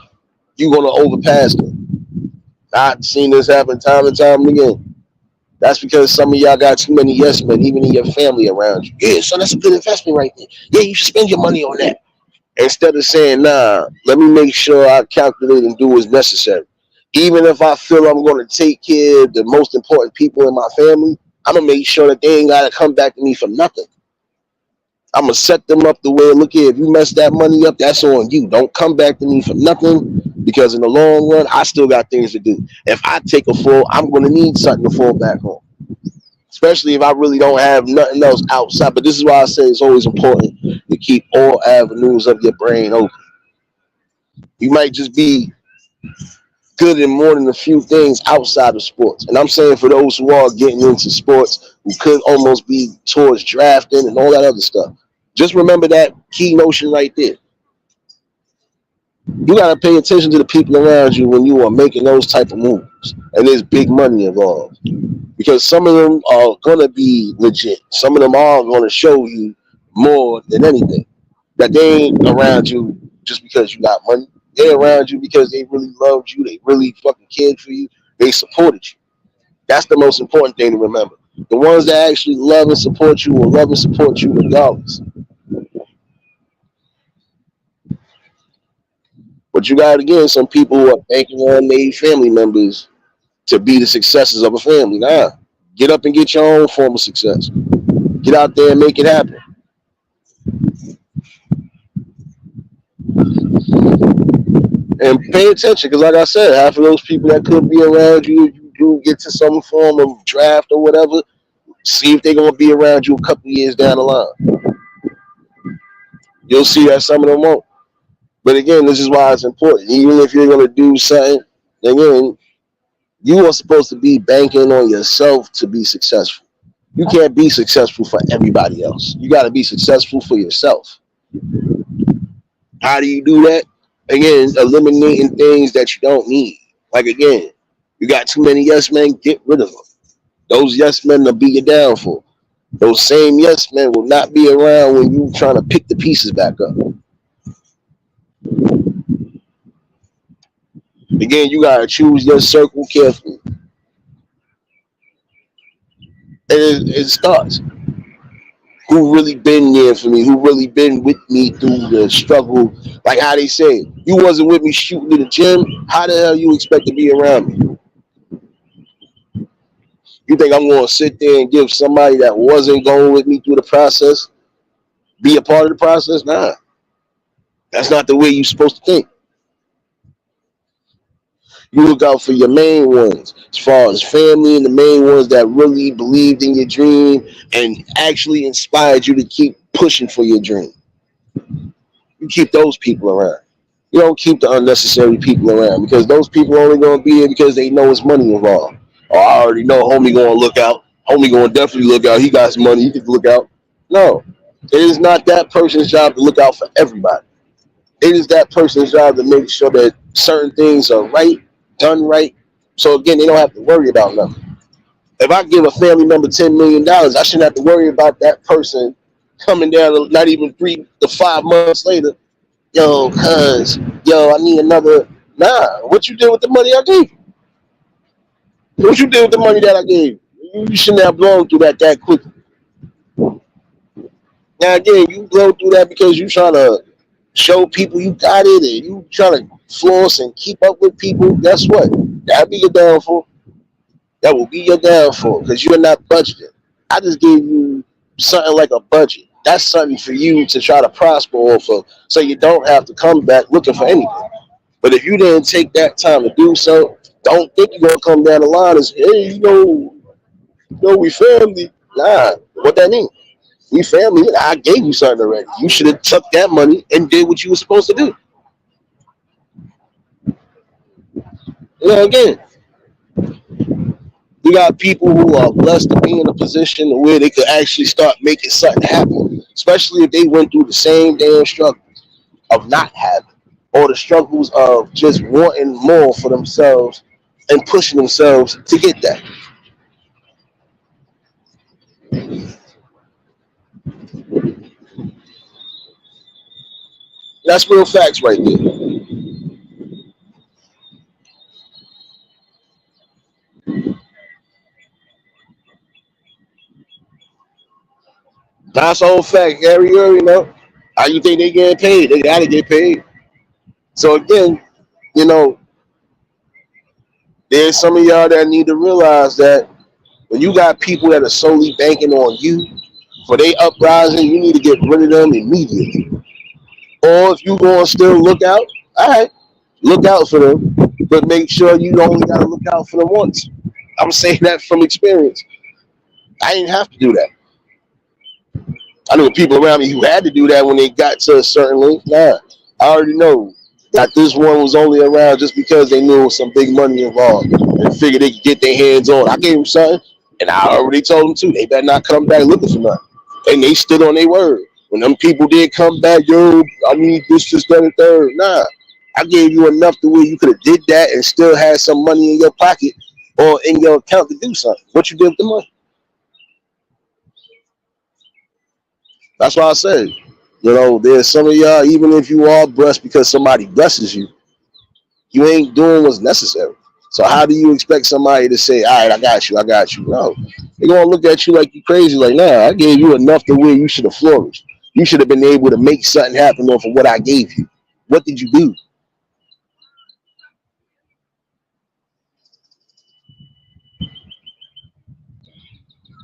you're going to overpass them. I've seen this happen time and time again. That's because some of y'all got too many yes men, even in your family around you. Yeah, son, that's a good investment right there. Yeah, you should spend your money on that. Instead of saying, nah, let me make sure I calculate and do what's necessary. Even if I feel I'm going to take care of the most important people in my family, I'm going to make sure that they ain't got to come back to me for nothing. I'm going to set them up the way, look here, if you mess that money up, that's on you. Don't come back to me for nothing because in the long run, I still got things to do. If I take a fall, I'm going to need something to fall back on, especially if I really don't have nothing else outside. But this is why I say it's always important to keep all avenues of your brain open. You might just be good in more than a few things outside of sports. And I'm saying for those who are getting into sports, who could almost be towards drafting and all that other stuff, just remember that key notion right there. You got to pay attention to the people around you when you are making those type of moves. involved, and there's big money involved. Because some of them are gonna be legit. Some of them are gonna show you more than anything that they ain't around you just because you got money. They're around you because they really loved you. They really fucking cared for you. They supported you. That's the most important thing to remember. The ones that actually love and support you will love and support you regardless. But you got again some people who are banking on their family members to be the successes of a family. Nah, get up and get your own form of success. Get out there and make it happen. And pay attention, because like I said, half of those people that could be around you, you do get to some form of draft or whatever. See if they're gonna be around you a couple years down the line. You'll see that some of them won't. But again, this is why it's important. Even if you're gonna do something, again, you are supposed to be banking on yourself to be successful. You can't be successful for everybody else. You got to be successful for yourself. How do you do that? Again, eliminating things that you don't need. Like again, you got too many yes men, get rid of them. Those yes men will be your downfall. Those same yes men will not be around when you trying to pick the pieces back up. Again, you gotta choose your circle carefully. And it starts. Who really been there for me? Who really been with me through the struggle? Like how they say, you wasn't with me shooting in the gym. How the hell you expect to be around me? You think I'm gonna sit there and give somebody that wasn't going with me through the process be a part of the process? Nah, that's not the way you're supposed to think. You look out for your main ones, as far as family and the main ones that really believed in your dream and actually inspired you to keep pushing for your dream. You keep those people around. You don't keep the unnecessary people around because those people are only going to be here because they know it's money involved. Oh, I already know homie going to look out. Homie going to definitely look out. He got some money. He can look out. No, it is not that person's job to look out for everybody. It is that person's job to make sure that certain things are right, done right. So again, they don't have to worry about nothing. If I give a family member $10 million, I shouldn't have to worry about that person coming down not even 3 to 5 months later. Yo, cuz, yo, I need another. Nah, what you did with the money I gave you? What you did with the money that I gave you? You shouldn't have blown through that quickly. Now again, you blow through that because you trying to show people you got it and you trying to floss and keep up with people. Guess what? That'll be your downfall. That will be your downfall because you're not budgeting. I just gave you something like a budget. That's something for you to try to prosper off of so you don't have to come back looking for anything. But if you didn't take that time to do so, don't think you're gonna come down the line and say, hey, we family. Nah, what that mean? We family. I gave you something already. You should have took that money and did what you were supposed to do. Again, you got people who are blessed to be in a position where they could actually start making something happen, especially if they went through the same damn struggle of not having, or the struggles of just wanting more for themselves and pushing themselves to get that. That's real facts right there. That's all fact, Gary. How you think they get paid? They gotta get paid. So again, you know, there's some of y'all that need to realize that when you got people that are solely banking on you for their uprising, you need to get rid of them immediately. Or if you gonna still look out, all right, look out for them, but make sure you only gotta look out for them once. I'm saying that from experience. I didn't have to do that. I knew people around me who had to do that when they got to a certain length. Nah, I already know that this one was only around just because they knew some big money involved and figured they could get their hands on. I gave them something, and I already told them too. They better not come back looking for nothing. And they stood on their word. When them people did come back, yo, I need this, that, and third. Nah, I gave you enough to where you could have did that and still had some money in your pocket or in your account to do something. What you did with the money? That's why I said, there's some of y'all, even if you are blessed because somebody blesses you, you ain't doing what's necessary. So how do you expect somebody to say, all right, I got you? No. They're gonna look at you like you crazy, like, nah, I gave you enough to where you should have flourished. You should have been able to make something happen off of what I gave you. What did you do?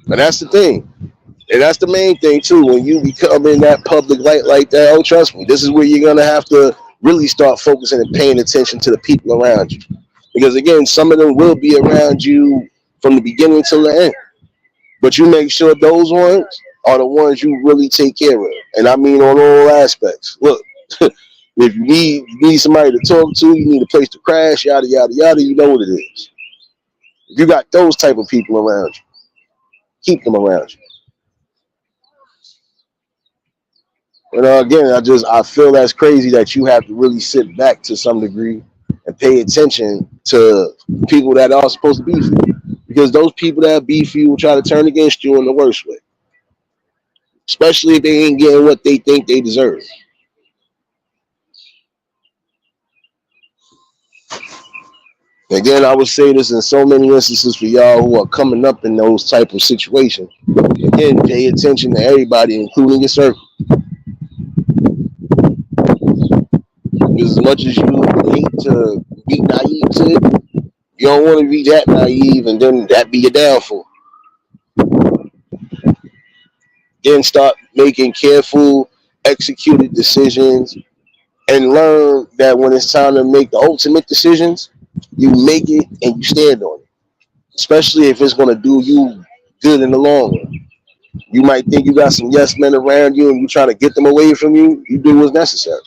And that's the thing. And that's the main thing too. When you become in that public light like that, oh trust me, this is where you're gonna have to really start focusing and paying attention to the people around you. Because again, some of them will be around you from the beginning till the end. But you make sure those ones are the ones you really take care of. And I mean on all aspects. Look, if you need somebody to talk to, you need a place to crash, yada yada yada, you know what it is. If you got those type of people around you, keep them around you. And again, I feel that's crazy that you have to really sit back to some degree and pay attention to people that are supposed to be for you. Because those people that be for you will try to turn against you in the worst way, especially if they ain't getting what they think they deserve. Again, I would say this in so many instances for y'all who are coming up in those type of situations. Again, pay attention to everybody, including your circle. Because as much as you hate to be naive to it, you don't want to be that naive and then that be your downfall. Then start making careful, executed decisions and learn that when it's time to make the ultimate decisions, you make it and you stand on it. Especially if it's going to do you good in the long run. You might think you got some yes men around you and you trying to get them away from you. You do what's necessary.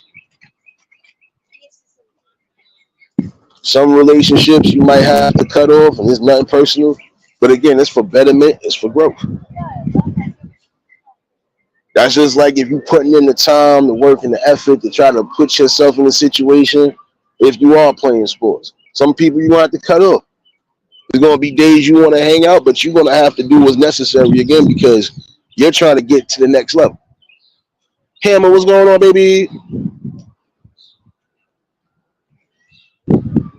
Some relationships you might have to cut off, and it's nothing personal. But again, it's for betterment. It's for growth. That's just like if you're putting in the time, the work, and the effort to try to put yourself in a situation. If you are playing sports, some people you gonna have to cut off. There's gonna be days you want to hang out, but you're gonna have to do what's necessary again because you're trying to get to the next level. Hammer, what's going on, baby?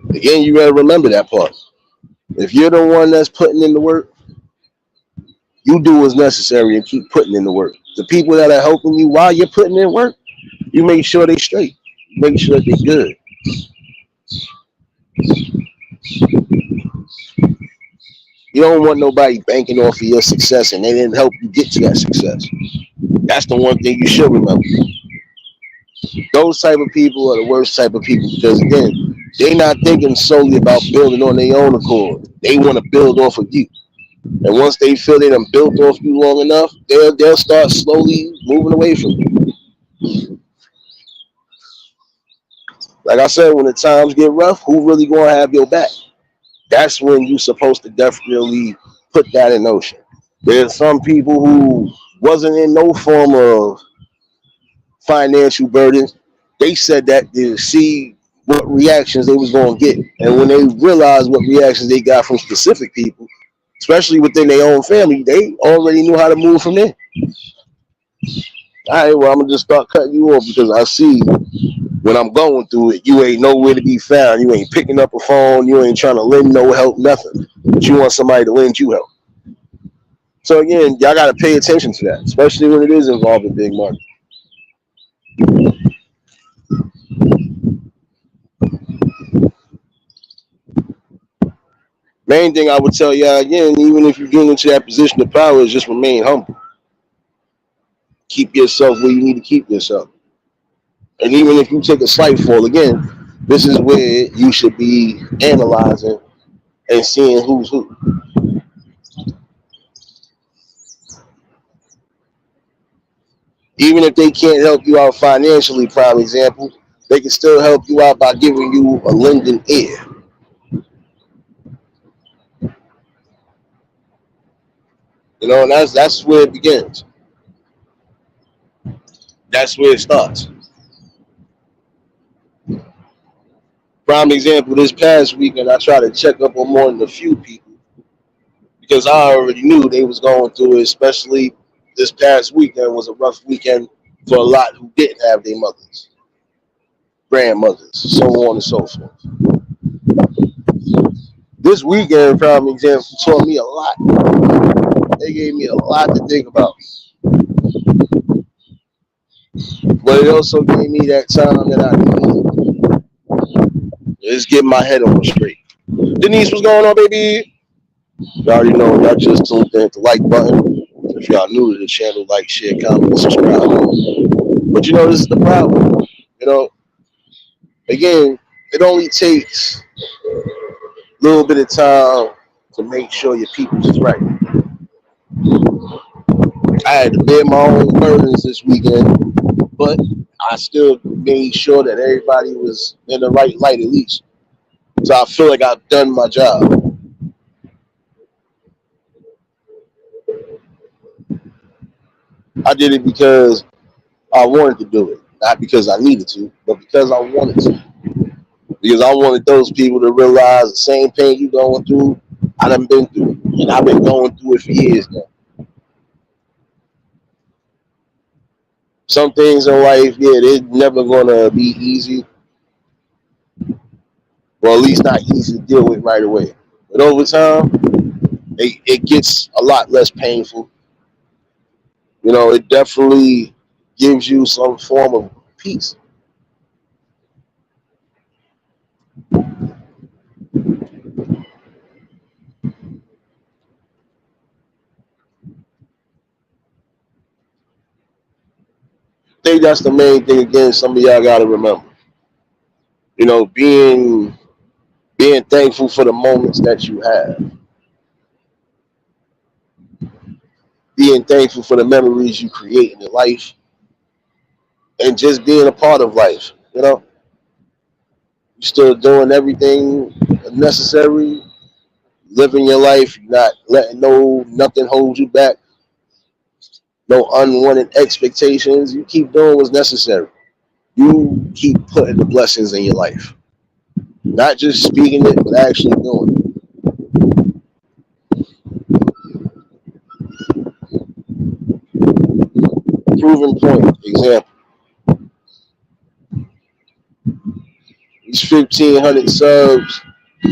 Again, you gotta remember that part. If you're the one that's putting in the work, you do what's necessary and keep putting in the work. The people that are helping you while you're putting in work, you make sure they straight. Make sure they good. You don't want nobody banking off of your success and they didn't help you get to that success. That's the one thing you should remember. Those type of people are the worst type of people because again, they're not thinking solely about building on their own accord. They want to build off of you. And once they feel they done built off you long enough, they'll start slowly moving away from you. Like I said, when the times get rough, who really gonna have your back? That's when you supposed to definitely put that in motion. There's some people who wasn't in no form of financial burdens. They said that to see what reactions they was gonna get, and when they realized what reactions they got from specific people, especially within their own family, they already knew how to move from there. All right, well, I'm gonna just start cutting you off because I see when I'm going through it, you ain't nowhere to be found. You ain't picking up a phone. You ain't trying to lend no help, nothing. But you want somebody to lend you help. So again, y'all got to pay attention to that, especially when it is involving big money. Main thing I would tell y'all again, even if you get into that position of power, is just remain humble. Keep yourself where you need to keep yourself. And even if you take a slight fall, again, this is where you should be analyzing and seeing who's who. Even if they can't help you out financially, prime example, they can still help you out by giving you a lending ear. And that's where it begins. That's where it starts. Prime example, this past weekend, I tried to check up on more than a few people because I already knew they was going through it, especially this past weekend was a rough weekend for a lot who didn't have their mothers, grandmothers, so on and so forth. This weekend, prime example, taught me a lot. They gave me a lot to think about. But it also gave me that time that I need to just get my head on straight. Denise, what's going on, baby? You already know, y'all just tuned in the like button. If y'all new to the channel, like, share, comment, subscribe. But this is the problem. You know, again, it only takes a little bit of time to make sure your people's is right. I had to bear my own burdens this weekend, but I still made sure that everybody was in the right light at least. So I feel like I've done my job. I did it because I wanted to do it, not because I needed to, but because I wanted to. Because I wanted those people to realize the same pain you going through, I done been through, and I've been going through it for years now. Some things in life, yeah, they're never gonna be easy, or at least not easy to deal with right away. But over time, it gets a lot less painful. It definitely gives you some form of peace. I think that's the main thing. Again, some of y'all gotta remember. Being thankful for the moments that you have, being thankful for the memories you create in your life, and just being a part of life. You're still doing everything necessary, living your life. You're not letting nothing hold you back, no unwanted expectations. You keep doing what's necessary. You keep putting the blessings in your life, not just speaking it, but actually doing it. Proven point example. These 1,500 subs,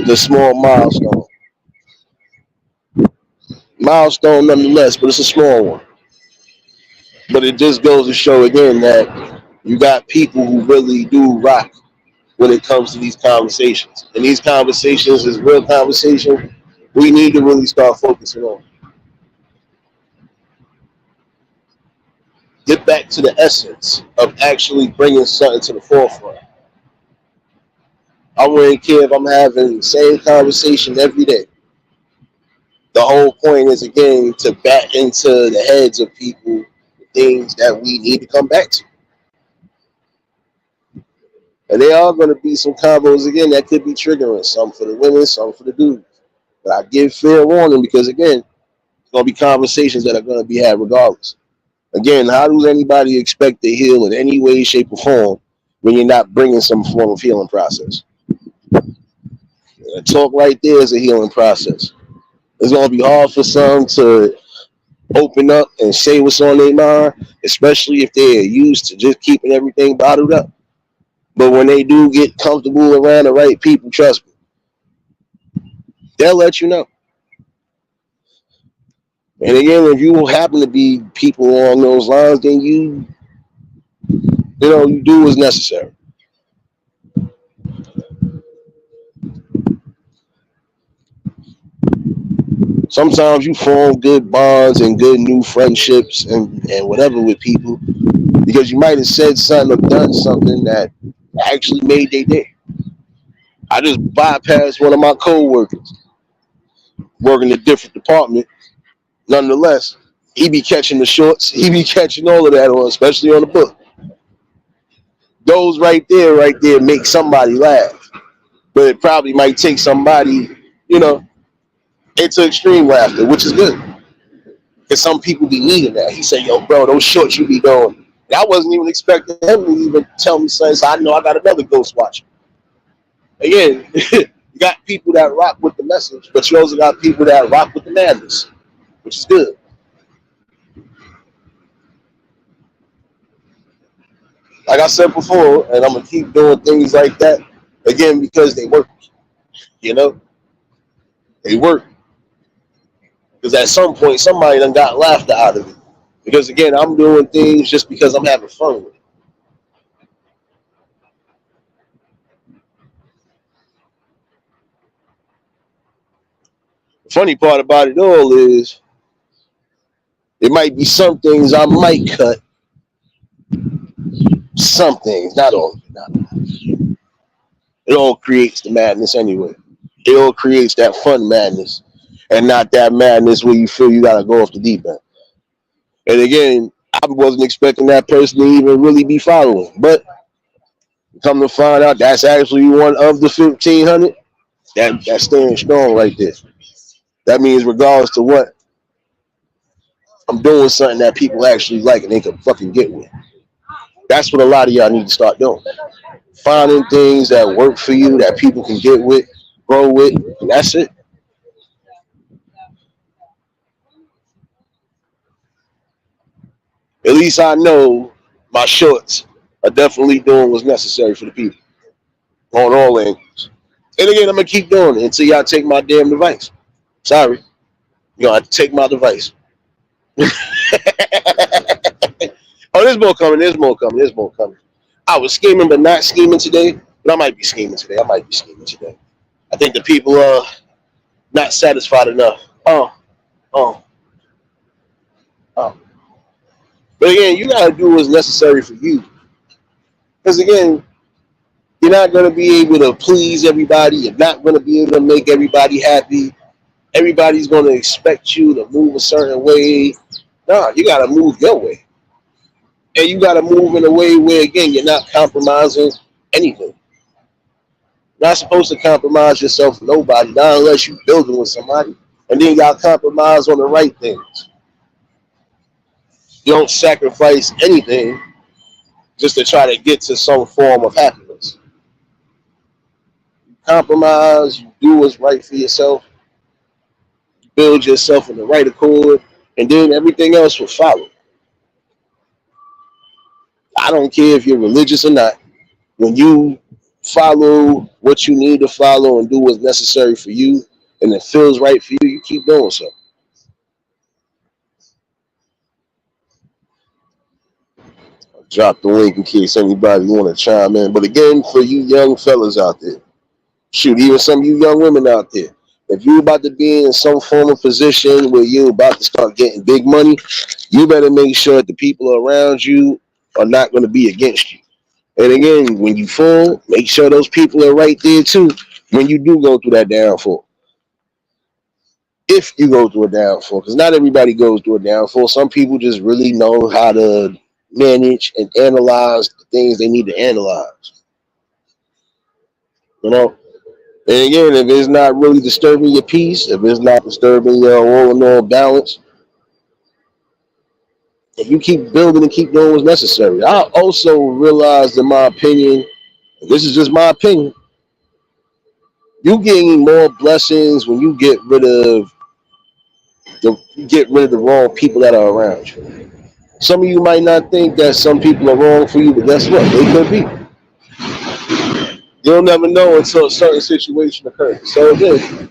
the small milestone. Milestone nonetheless, but it's a small one. But it just goes to show again that you got people who really do rock when it comes to these conversations. And these conversations is real conversation we need to really start focusing on. Get back to the essence of actually bringing something to the forefront. I wouldn't care if I'm having the same conversation every day. The whole point is, again, to back into the heads of people the things that we need to come back to. And there are going to be some combos, again, that could be triggering. Some for the women, some for the dudes. But I give fair warning because, again, it's going to be conversations that are going to be had regardless. Again, how does anybody expect to heal in any way, shape, or form when you're not bringing some form of healing process? Talk right there is a healing process. It's going to be hard for some to open up and say what's on their mind, especially if they're used to just keeping everything bottled up. But when they do get comfortable around the right people, trust me, they'll let you know. And again, if you happen to be people along those lines, then you do what's necessary. Sometimes you form good bonds and good new friendships and whatever with people because you might have said something or done something that actually made their day. I just bypassed one of my co-workers working a different department. Nonetheless, he be catching the shorts. He be catching all of that on, especially on the book. Those right there make somebody laugh. But it probably might take somebody, you know, into extreme laughter, which is good. Because some people be needing that. He said, yo, bro, those shorts you be doing. And I wasn't even expecting him to even tell me something. So I know I got another ghost watcher. Again, you got people that rock with the message, but you also got people that rock with the madness, which is good. Like I said before, and I'm gonna keep doing things like that again because they work. You know, they work because at some point somebody done got laughter out of it. Because again, I'm doing things just because I'm having fun with it. The funny part about it all is there might be some things I might cut, some things, not all. Not all. It all creates the madness anyway. It all creates that fun madness, and not that madness where you feel you gotta go off the deep end. And again, I wasn't expecting that person to even really be following, but come to find out that's actually one of the 1,500. That's staying strong right there. That means regardless to what, I'm doing something that people actually like and they can fucking get with. That's what a lot of y'all need to start doing. Finding things that work for you that people can get with, grow with, and that's it. At least I know my shorts are definitely doing what's necessary for the people on all angles. And again, I'm gonna keep doing it until y'all take my damn device. Sorry, you know I take my device. Oh, there's more coming. There's more coming. There's more coming. I was scheming, but not scheming today. But I might be scheming today. I might be scheming today. I think the people are not satisfied enough. Oh, oh. But again, you gotta do what's necessary for you. Because again, you're not gonna be able to please everybody. You're not gonna be able to make everybody happy. Everybody's gonna expect you to move a certain way. No, you gotta move your way. And you gotta move in a way where again you're not compromising anything. You're not supposed to compromise yourself with nobody, not unless you're building with somebody. And then y'all compromise on the right things. You don't sacrifice anything just to try to get to some form of happiness. You compromise, you do what's right for yourself, build yourself in the right accord, and then everything else will follow. I don't care if you're religious or not. When you follow what you need to follow and do what's necessary for you, and it feels right for you, you keep doing so. I'll drop the link in case anybody want to chime in. But again, for you young fellas out there, shoot, even some of you young women out there, if you're about to be in some form of position where you're about to start getting big money, you better make sure that the people around you are not going to be against you. And again, when you fall, make sure those people are right there too when you do go through that downfall. If you go through a downfall, because not everybody goes through a downfall. Some people just really know how to manage and analyze the things they need to analyze. You know, and again, if it's not really disturbing your peace, if it's not disturbing your all in all balance, if you keep building and keep doing what's necessary. I also realized, in my opinion, this is just my opinion, you getting more blessings when you get rid of the wrong people that are around you. Some of you might not think that some people are wrong for you, but guess what? They could be. You'll never know until a certain situation occurs. So again,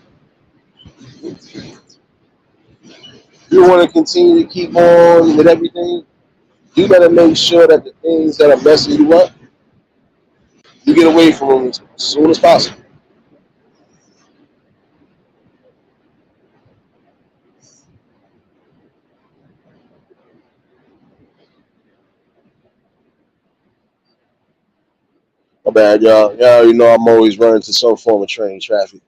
you want to continue to keep on with everything, you better make sure that the things that are messing you up, you get away from them as soon as possible. My bad, y'all. Y'all already know I'm always running to some form of train traffic.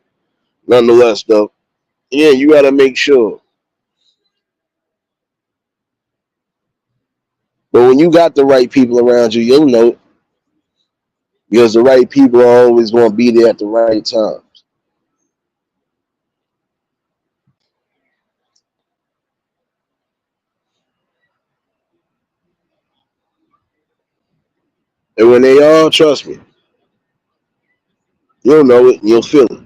Nonetheless, though, yeah, you got to make sure. But when you got the right people around you, you'll know it because the right people are always going to be there at the right time. And when they are, trust me, You'll know it and you'll feel it.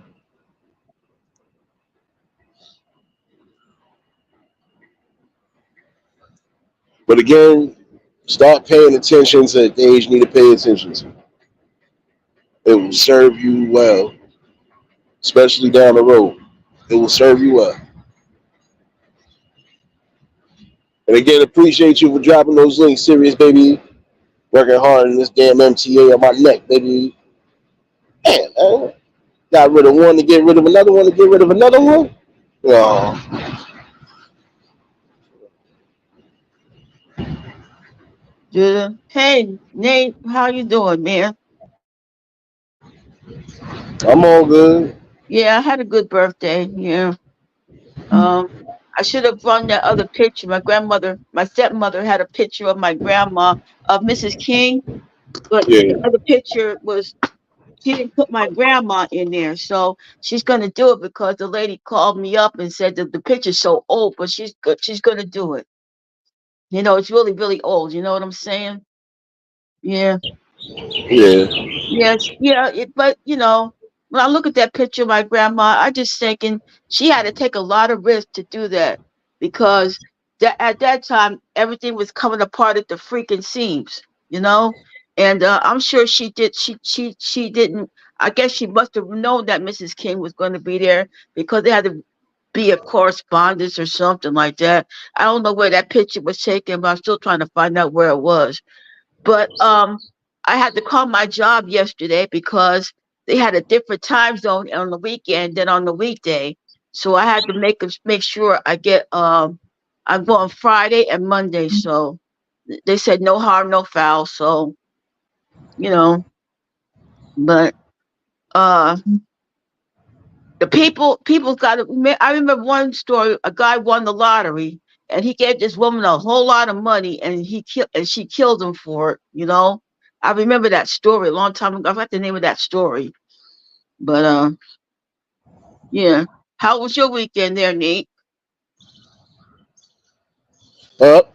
But again, start paying attention to the things you need to pay attention to. It will serve you well, especially down the road. It will serve you well. And again, appreciate you for dropping those links, serious baby. Working hard in this damn MTA on my neck, baby. Man, got rid of one to get rid of another one to get rid of another one. Oh, Judah. Hey, Nate, how you doing, man? I'm all good. Yeah, I had a good birthday. Yeah. Um, I should have run that other picture. My grandmother, my stepmother had a picture of my grandma, of Mrs. King, but the Yeah, other picture was she didn't put my grandma in there. So she's gonna do it because the lady called me up and said that the picture's so old, but she's good. She's gonna do it. You know, it's really, really old. You know what I'm saying? Yeah. yeah, Yes, yeah, but when I look at that picture of my grandma, I just thinking she had to take a lot of risk to do that because at that time everything was coming apart at the freaking seams, you know. And I'm sure she did. She didn't. I guess she must have known that Mrs. King was going to be there because they had to be a correspondence or something like that. I don't know where that picture was taken, but I'm still trying to find out where it was. But I had to call my job yesterday because they had a different time zone on the weekend than on the weekday. So I had to make sure I get I go on Friday and Monday. So they said no harm, no foul. So you know, but uh the people got to. I remember one story. A guy won the lottery, and he gave this woman a whole lot of money, and she killed him for it. You know, I remember that story a long time ago. I forgot the name of that story, but yeah. How was your weekend there, Nate? up,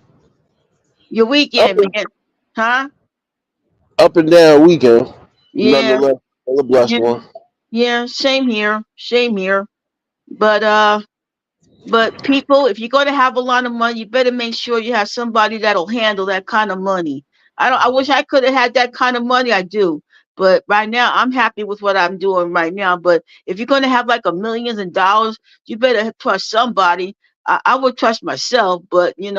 Your up weekend, and man? Huh? up and down weekend. Yeah, Nonetheless, a blessed yeah, one. yeah. Same here, same here. But people, if you're going to have a lot of money, you better make sure you have somebody that'll handle that kind of money. I don't. I wish I could have had that kind of money. I do, but right now I'm happy with what I'm doing right now. But if you're going to have like a millions of dollars, you better trust somebody. I would trust myself, but you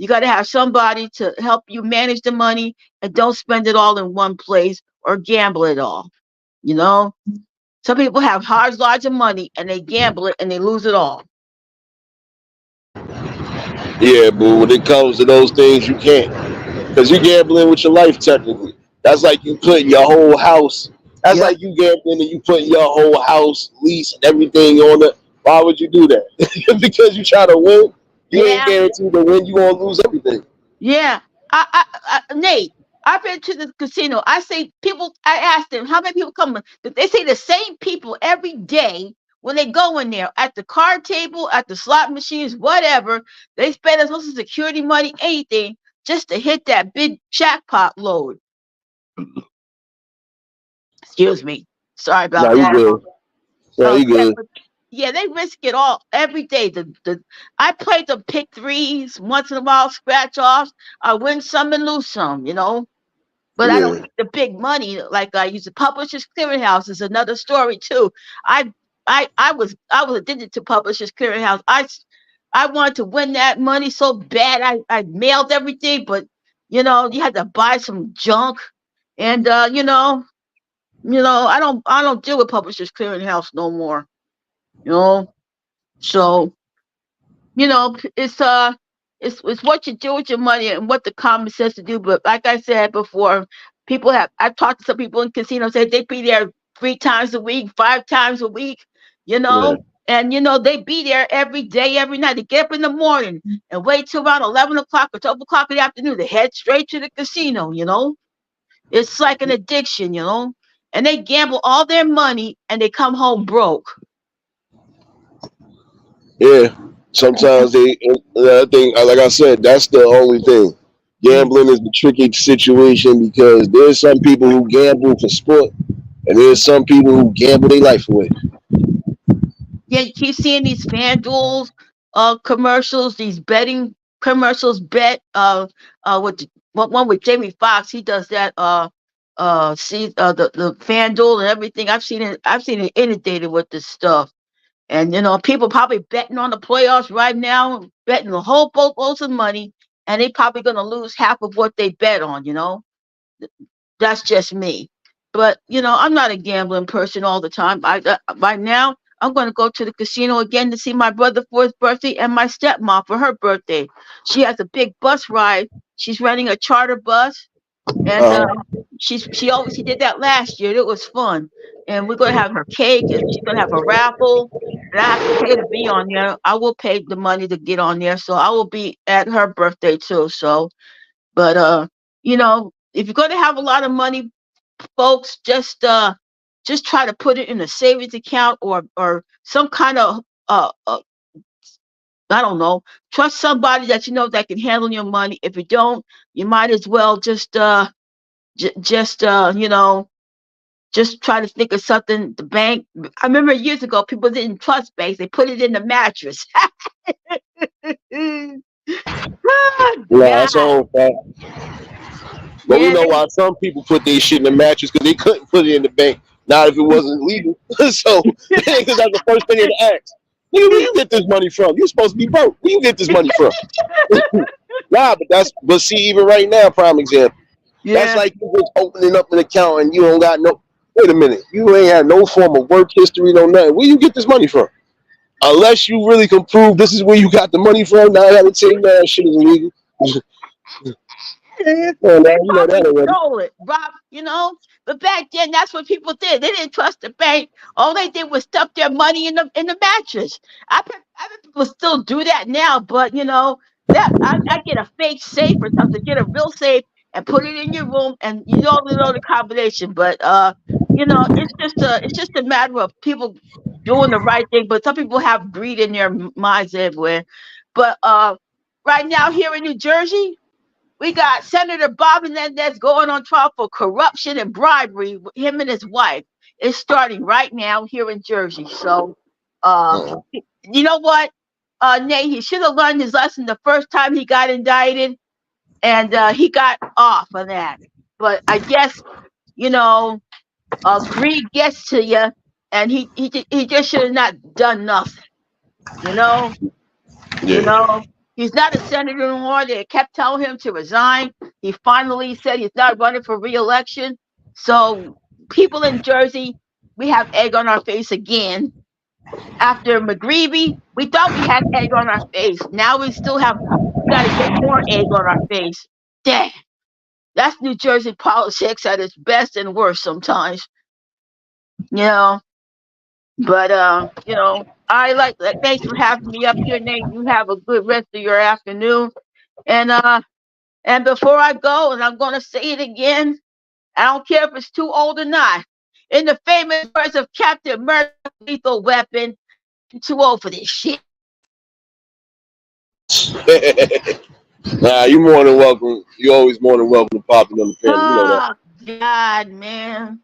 got to have somebody to help you manage the money and don't spend it all in one place or gamble it all. You know, some people have large, lots of money and they gamble it and they lose it all. Yeah, but when it comes to those things, you can't. Because you're gambling with your life, technically. That's like you putting your whole house. That's Yep. like you gambling and you putting your whole house, lease, and everything on it. Why would you do that? Because you try to win. You ain't Yeah. guaranteed to win. You gonna lose everything. Yeah, Nate, I've been to the casino. I say people. I asked them how many people come. They say the same people every day when they go in there at the card table, at the slot machines, whatever. They spend their social security money, anything, just to hit that big jackpot load. Excuse me. Sorry Nah, about you that. good. Nah, you Yeah, good. but yeah, they risk it all every day. The I play the pick threes once in a while, scratch offs. I win some and lose some. But I don't Yeah. make the big money like I used to. Publishers Clearinghouse is another story too. I I was addicted to Publishers Clearinghouse. I wanted to win that money so bad. I mailed everything, but you had to buy some junk, and I don't deal with Publishers Clearinghouse no more. You know, so it's what you do with your money and what the common sense to do. But like I said before, I've talked to some people in casinos said they be there 3 times a week, 5 times a week, you Yeah. know, and they be there every day, every night. They get up in the morning and wait till around 11 o'clock or 12 o'clock in the afternoon. They head straight to the casino. It's like an addiction. And they gamble all their money and they come home broke. Yeah. Sometimes they, I think, like I said, that's the only thing. Mm. Gambling is the tricky situation because there's some people who gamble for sport, And there's some people who gamble their life away. Yeah, you keep seeing these FanDuel commercials, these betting commercials. With one with Jamie Foxx, he does that. See the FanDuel and everything. I've seen it inundated with this stuff. And people probably betting on the playoffs right now, betting a whole boatloads of money, and they probably gonna lose half of what they bet on. That's just me. But I'm not a gambling person all the time. Right now I'm going to go to the casino again to see my brother for his birthday and my stepmom for her birthday. She has a big bus ride. She's renting a charter bus, and Uh, she did that last year. It was fun, and we're going to have her cake, and she's going to have a raffle. And I have to pay to be on there. I will pay the money to get on there, so I will be at her birthday too. So, but if you're going to have a lot of money, folks, just try to put it in a savings account or some kind of I don't know, trust somebody that you know that can handle your money. If you don't, you might as well just try to think of something. The bank, I remember years ago people didn't trust banks, they put it in the mattress. yeah, that's God. all fact. But we Yeah, know why some people put their shit in the mattress because they couldn't put it in the bank. Not if it wasn't legal. So, because that's the first thing they ask. Nigga, where you get this money from? You're supposed to be broke. Where you get this money from? Nah, but see, even right now, prime example. That's yeah. like you just opening up an account and you don't got no. Wait a minute, you ain't had no form of work history, no nothing. Where you get this money from? Unless you really can prove this is where you got the money from. Now I gotta tell you that shit is illegal. Well, now They you know probably that already. stole it, Rob, But back then, that's what people did. They didn't trust the bank. All they did was stuff their money in the mattress. I bet people still do that now, but that I get a fake safe or something, get a real safe and put it in your room, and you know the combination. But it's just a matter of people doing the right thing. But some people have greed in their minds everywhere. But right now here in New Jersey. We got Senator Bob Menendez going on trial for corruption and bribery. Him and his wife. It's starting right now here in Jersey. So, uh, Uh-huh. you know what, Nate? He should have learned his lesson the first time he got indicted, and he got off of that. But I guess you know, greed gets to you, and he just should have not done nothing. You know, you Yeah. know, he's not a senator anymore. They kept telling him to resign. He finally said he's not running for reelection. So, people in Jersey, we have egg on our face again. After McGreevy, we thought we had egg on our face. Now we got to get more egg on our face. Dang, that's New Jersey politics at its best and worst sometimes. You know, but I like that. Thanks for having me up here, Nate. You have a good rest of your afternoon. And before I go, and I'm gonna say it again, I don't care if it's too old or not. In the famous words of Captain Murdoch, Lethal Weapon, I'm too old for this shit. Nah, you more than welcome. You always more than welcome to pop in on the panel. You know that. Oh God, man.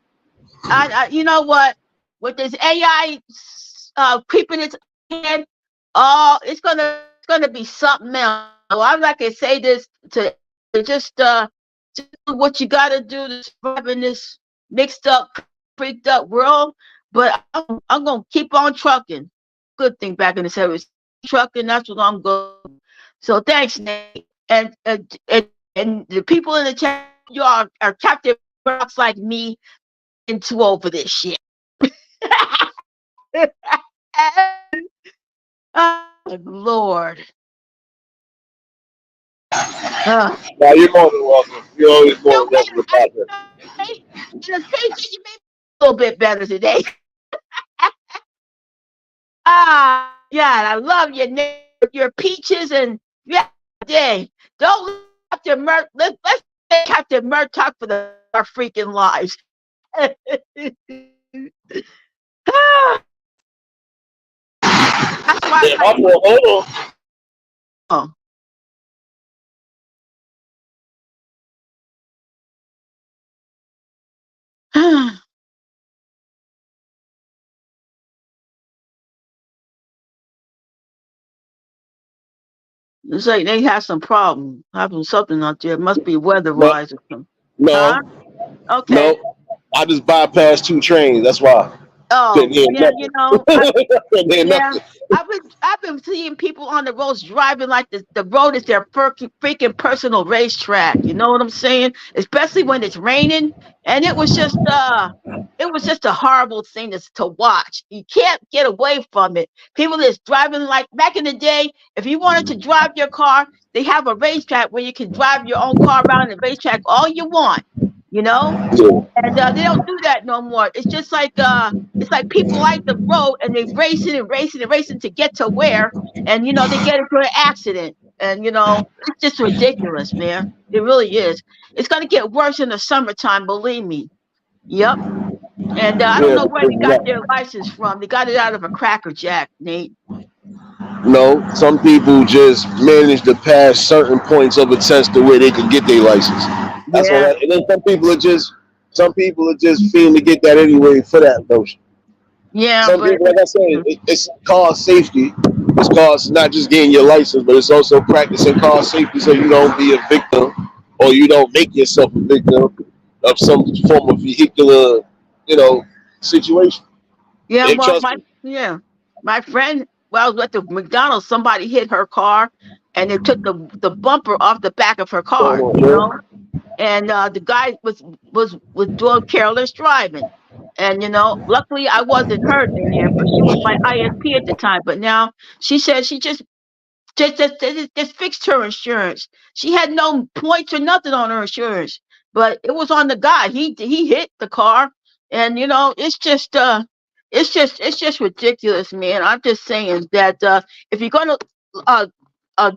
You know what? With this AI creeping its head, oh, it's gonna be something else. So I'm not gonna say this to just do what you gotta do to survive in this mixed up, freaked up world. But I'm gonna keep on trucking. Good thing back in the service, trucking. That's what I'm going. So thanks, Nate, and the people in the chat. You are captive rocks like me and too old for this shit. Oh, Lord. Uh, Nah, you're more than welcome. You're always more feel than welcome better. to pop in. And the thing that you made me a little bit better today. Yeah, I love your name, your peaches, and yeah, day. Don't let Captain let's let Captain Murdoch for our freaking lives. That's why Yeah, I my like. fault. Hold on. Oh. It's like they have some problem, having something out there. It must be weather No, wise or something. Huh? no, Okay. no. I just bypassed two trains. That's why. Oh, Couldn't hear yeah, nothing. Couldn't hear yeah. nothing. I've been seeing people on the roads driving like the road is their freaking personal racetrack. You know what I'm saying? Especially when it's raining. And it was just a horrible thing to watch. You can't get away from it. People that's driving like back in the day, if you wanted to drive your car, they have a racetrack where you can drive your own car around the racetrack all you want, you know? Yeah, And they don't do that no more. It's like people like the road and they racing and racing and racing to get to where, and they get into an accident, and it's just ridiculous, man. It really is. It's gonna get worse in the summertime, believe me. Yep. And I don't yeah, know where because they of got that. their license from. They got it out of a Cracker Jack, Nate. No, some people just manage to pass certain points of a test to where they can get their license. That's all Yeah. that. And then some people are just feeling to get that anyway for that notion. Yeah, Some but people, like I said, it's car safety. It's cause not just getting your license, but it's also practicing car safety so you don't be a victim or you don't make yourself a victim of some form of vehicular, you know, situation. yeah, And well, trust me, my friend, well, at the McDonald's, somebody hit her car, and they took the bumper off the back of her going car. on, bro. And the guy was doing careless driving, and luckily I wasn't hurt in there, but she was my ISP at the time. But now she said she just fixed her insurance. She had no points or nothing on her insurance, but it was on the guy. He hit the car, and it's just ridiculous, man. I'm just saying that if you're gonna uh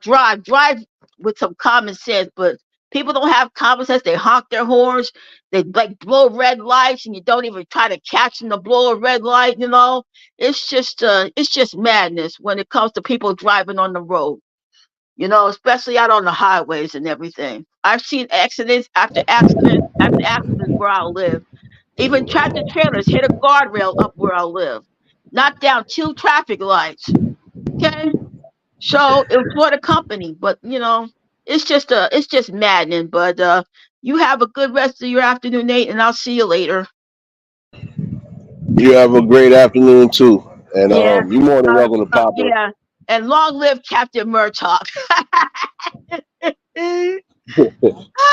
drive with some common sense, but people don't have common sense. They honk their horns, they like blow red lights, and you don't even try to catch them to blow a red light. It's just madness when it comes to people driving on the road. Especially out on the highways and everything. I've seen accidents after accidents after accidents where I live. Even tractor trailers hit a guardrail up where I live, knocked down two traffic lights. Okay, so it was for the company, but it's just maddening. But you have a good rest of your afternoon, Nate, and I'll see you later. You have a great afternoon too, and Yeah, you're more than welcome to pop in. yeah, and long live Captain Murtaugh.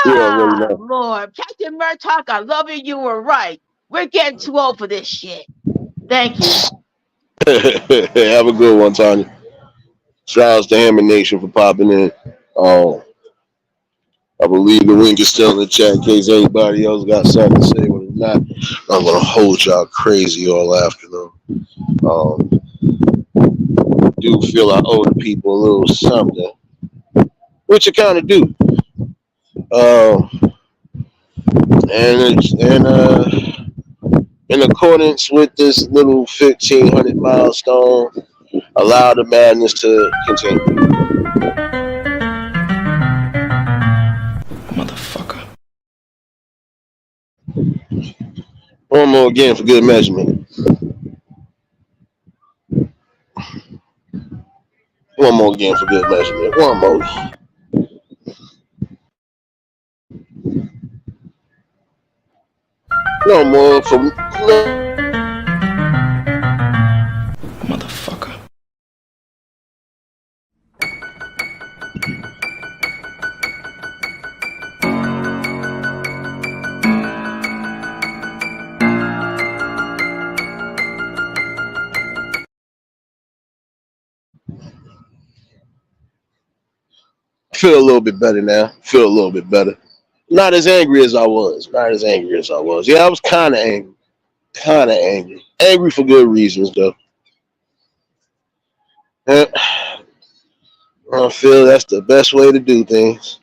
You already know. Lord, Captain Murtaugh, I love you. You were right. We're getting too old for this shit. Thank you. Have a good one, Tanya. Shout out to Hammer Nation for popping in. Um, I believe the link is still in the chat in case anybody else got something to say. But if not, I'm gonna hold y'all crazy all afternoon. Um, do feel I owe the people a little something, which I kind of do. Um, and in accordance with this little 1,500 milestone, allow the madness to continue. Motherfucker. One more again for good measurement. One more again for good measurement. One more. No more for no. Motherfucker. Feel a little bit better now. Feel a little bit better. Not as angry as I was. Not as angry as I was. Yeah, I was kind of angry. Kind of angry. Angry for good reasons though. Eh, I feel that's the best way to do things.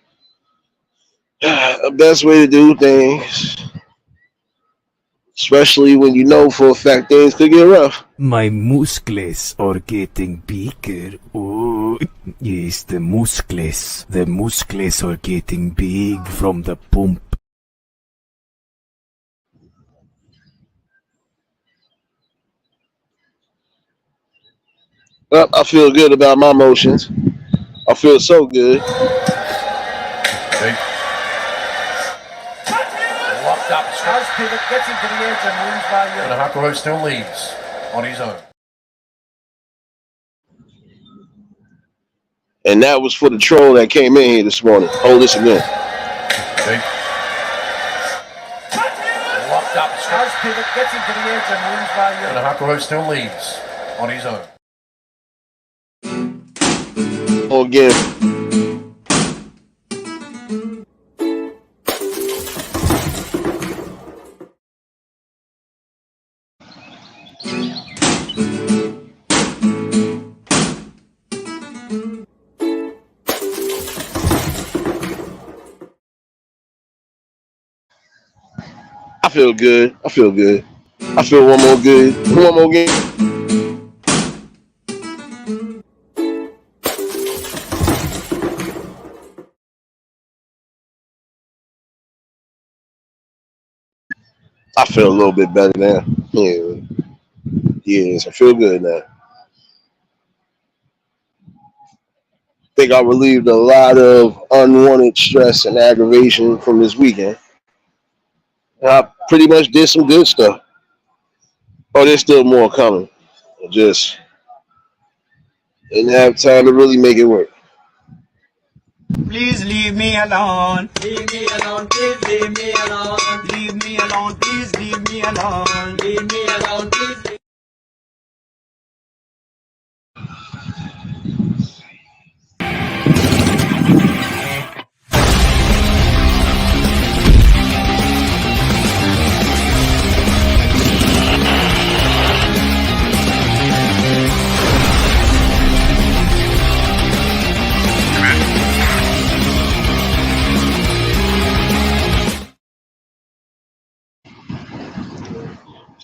The best way to do things, especially when you know for a fact things could get rough. My muscles are getting bigger. Oh, yes, the muscles. The muscles are getting big from the pump. Well, I feel good about my emotions. I feel so good. Locked up. Does pivot, gets into the edge and wins by and Hakuho still leads on his own. And that was for the troll that came in here this morning. Hold this again. Locked up. Does pivot, gets into the edge and wins by and Hakuho still leads on his own. Again. I feel good. I feel good. I feel one more good. One more game. I feel a little bit better now. Yeah. Yes, I feel good now. I think I relieved a lot of unwanted stress and aggravation from this weekend. And I pretty much did some good stuff. Oh, there's still more coming. I just didn't have time to really make it work. Please leave me alone. Leave me alone. Please leave me alone. Leave me alone. Please leave me alone. Leave me alone. Please.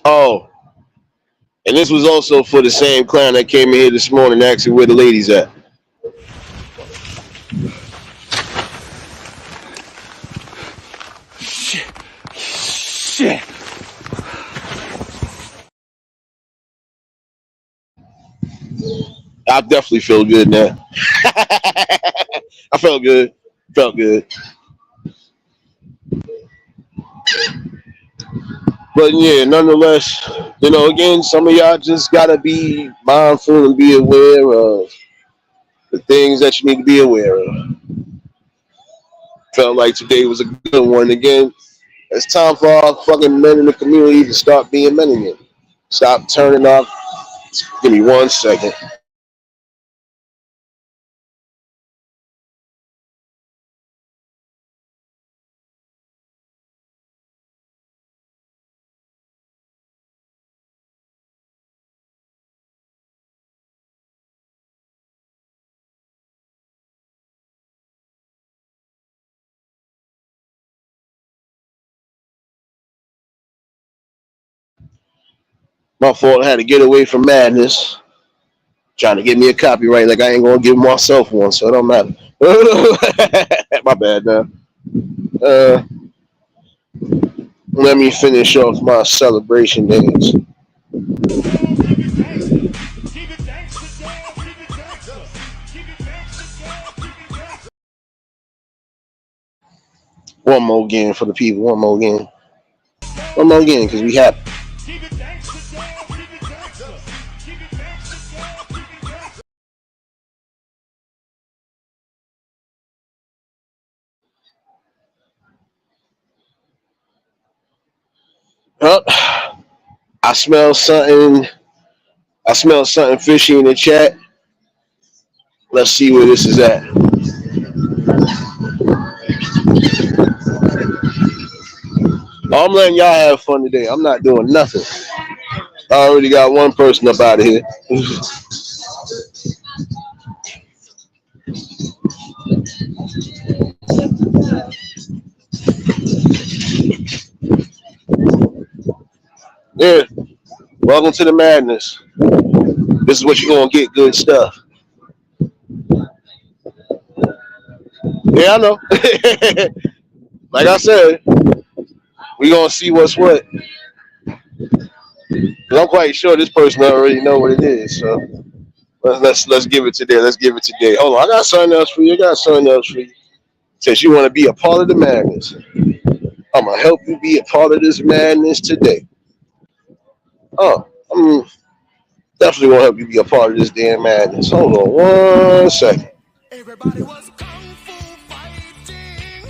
Oh, and this was also for the same clown that came in here this morning asking where the ladies at. Shit. I definitely feel good now. I felt good. Felt good. But yeah, nonetheless, again, some of y'all just gotta be mindful and be aware of the things that you need to be aware of. Felt like today was a good one. Again, it's time for our fucking men in the community to start being men again. Stop turning off. Give me 1 second. My fault. I had to get away from madness. Trying to get me a copyright, like I ain't gonna give myself one, so it don't matter. My bad, now. Let me finish off my celebration dance. One more again for the people. One more again. One more again, because we happy. I smell something. I smell something fishy in the chat. Let's see where this is at. I'm letting y'all have fun today. I'm not doing nothing. I already got one person up out of here. Yeah. Welcome to the madness. This is what you're gonna get, good stuff. Yeah, I know. Like I said, we gonna see what's what. I'm quite sure this person already know what it is. So Let's give it today. Let's give it today. Hold on, I got something else for you. I got something else for you. Since you want to be a part of the madness, I'm gonna help you be a part of this madness today. Oh, I'm definitely gonna help you be a part of this damn madness. Hold on one second. Everybody was kung fu fighting.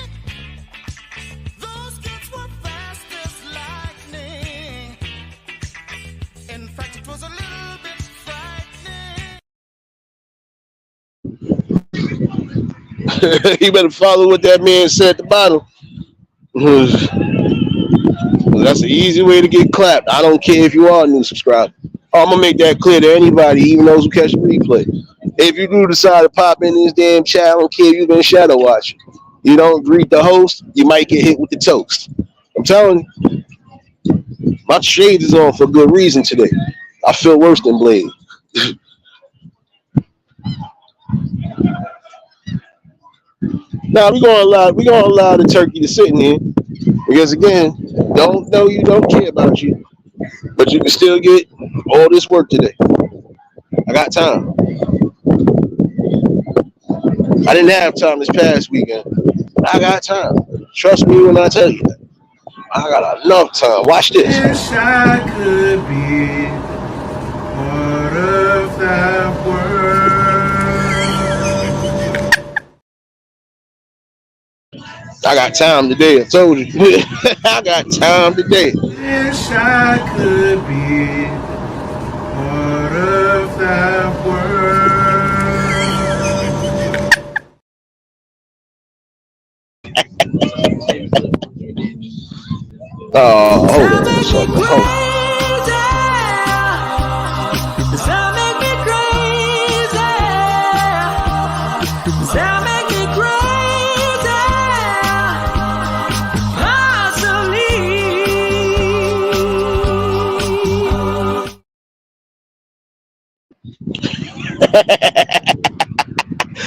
Those kids were fast as lightning. In fact, it was a little bit frightening. You better follow what that man said at the bottom. That's an easy way to get clapped. I don't care if you are a new subscriber. Oh, I'm gonna make that clear to anybody, even those who catch the replay. If you do decide to pop in this damn chat, I don't care if you've been shadow watching. You don't greet the host, you might get hit with the toast. I'm telling you, my shades is on for good reason today. I feel worse than Blade. Now we're gonna allow the turkey to sit in here because again, don't know you, don't care about you, but you can still get all this work today. I got time. I didn't have time this past weekend. I got time. Trust me when I tell you that. I got enough time. Watch this. Wish I could be part of that world. I got time today. I told you. I got time today. Wish I could be part of that world. Oh, hold on. Something. Hold on.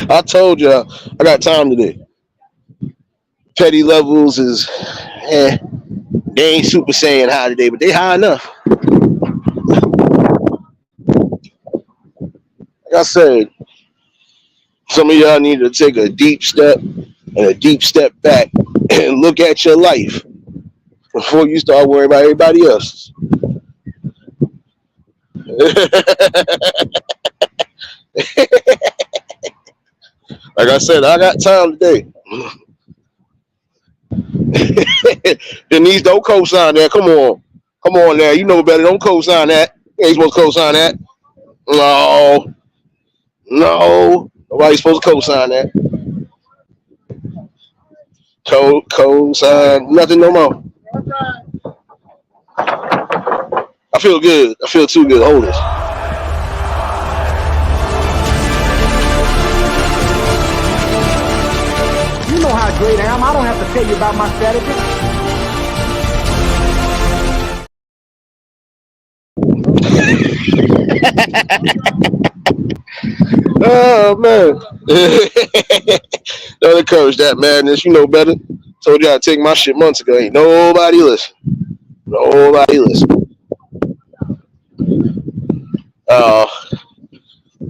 I told you I got time today. Petty levels is, they ain't super saiyan high today, but they high enough. Like I said, some of y'all need to take a deep step and a deep step back and look at your life before you start worrying about everybody else. Like I said, I got time today. Denise, don't co-sign that. Come on now. You know better. Don't co-sign that. You ain't supposed to co-sign that. No. Nobody's supposed to co-sign that. Co-sign nothing no more. I feel good. I feel too good. Hold this. You know how great I am. I don't have to tell you about my strategy. Oh man. Don't encourage that madness. You know better. Told you I'd take my shit months ago. Ain't nobody listen. Nobody listen.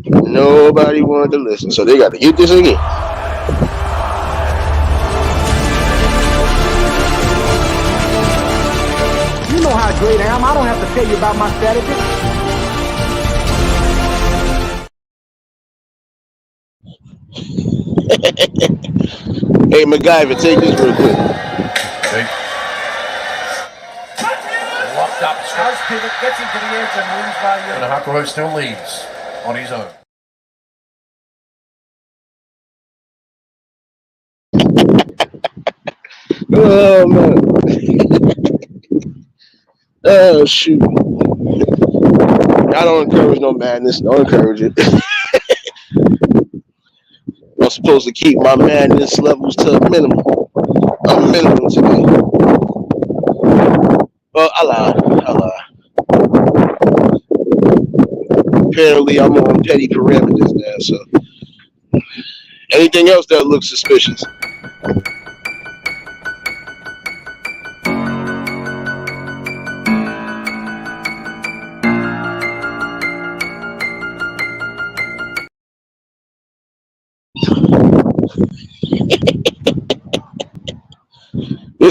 Nobody wanted to listen. So they got to get this again. You know how great I am. I don't have to tell you about my strategy. Hey, MacGyver, take this real quick. Locked up. Scars pivot, gets into the edge and wins by you. And Hakuho still leads on his own. Oh man. Oh shoot. I don't encourage no madness. Don't encourage it. I'm supposed to keep my madness levels to a minimum. A minimum today. Well, I lied. Apparently, I'm on petty parameters now, so anything else that looks suspicious.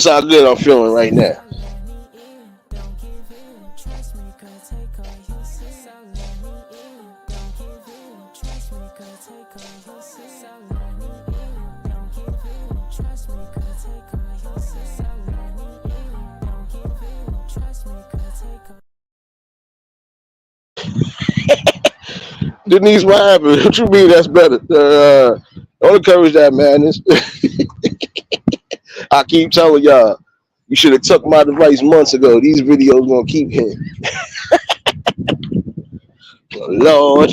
Notice how good I'm feeling right now. Denise, what happened? What you mean that's better? Don't encourage that madness. I keep telling y'all, you should have took my device months ago. These videos gonna keep hitting. Lord.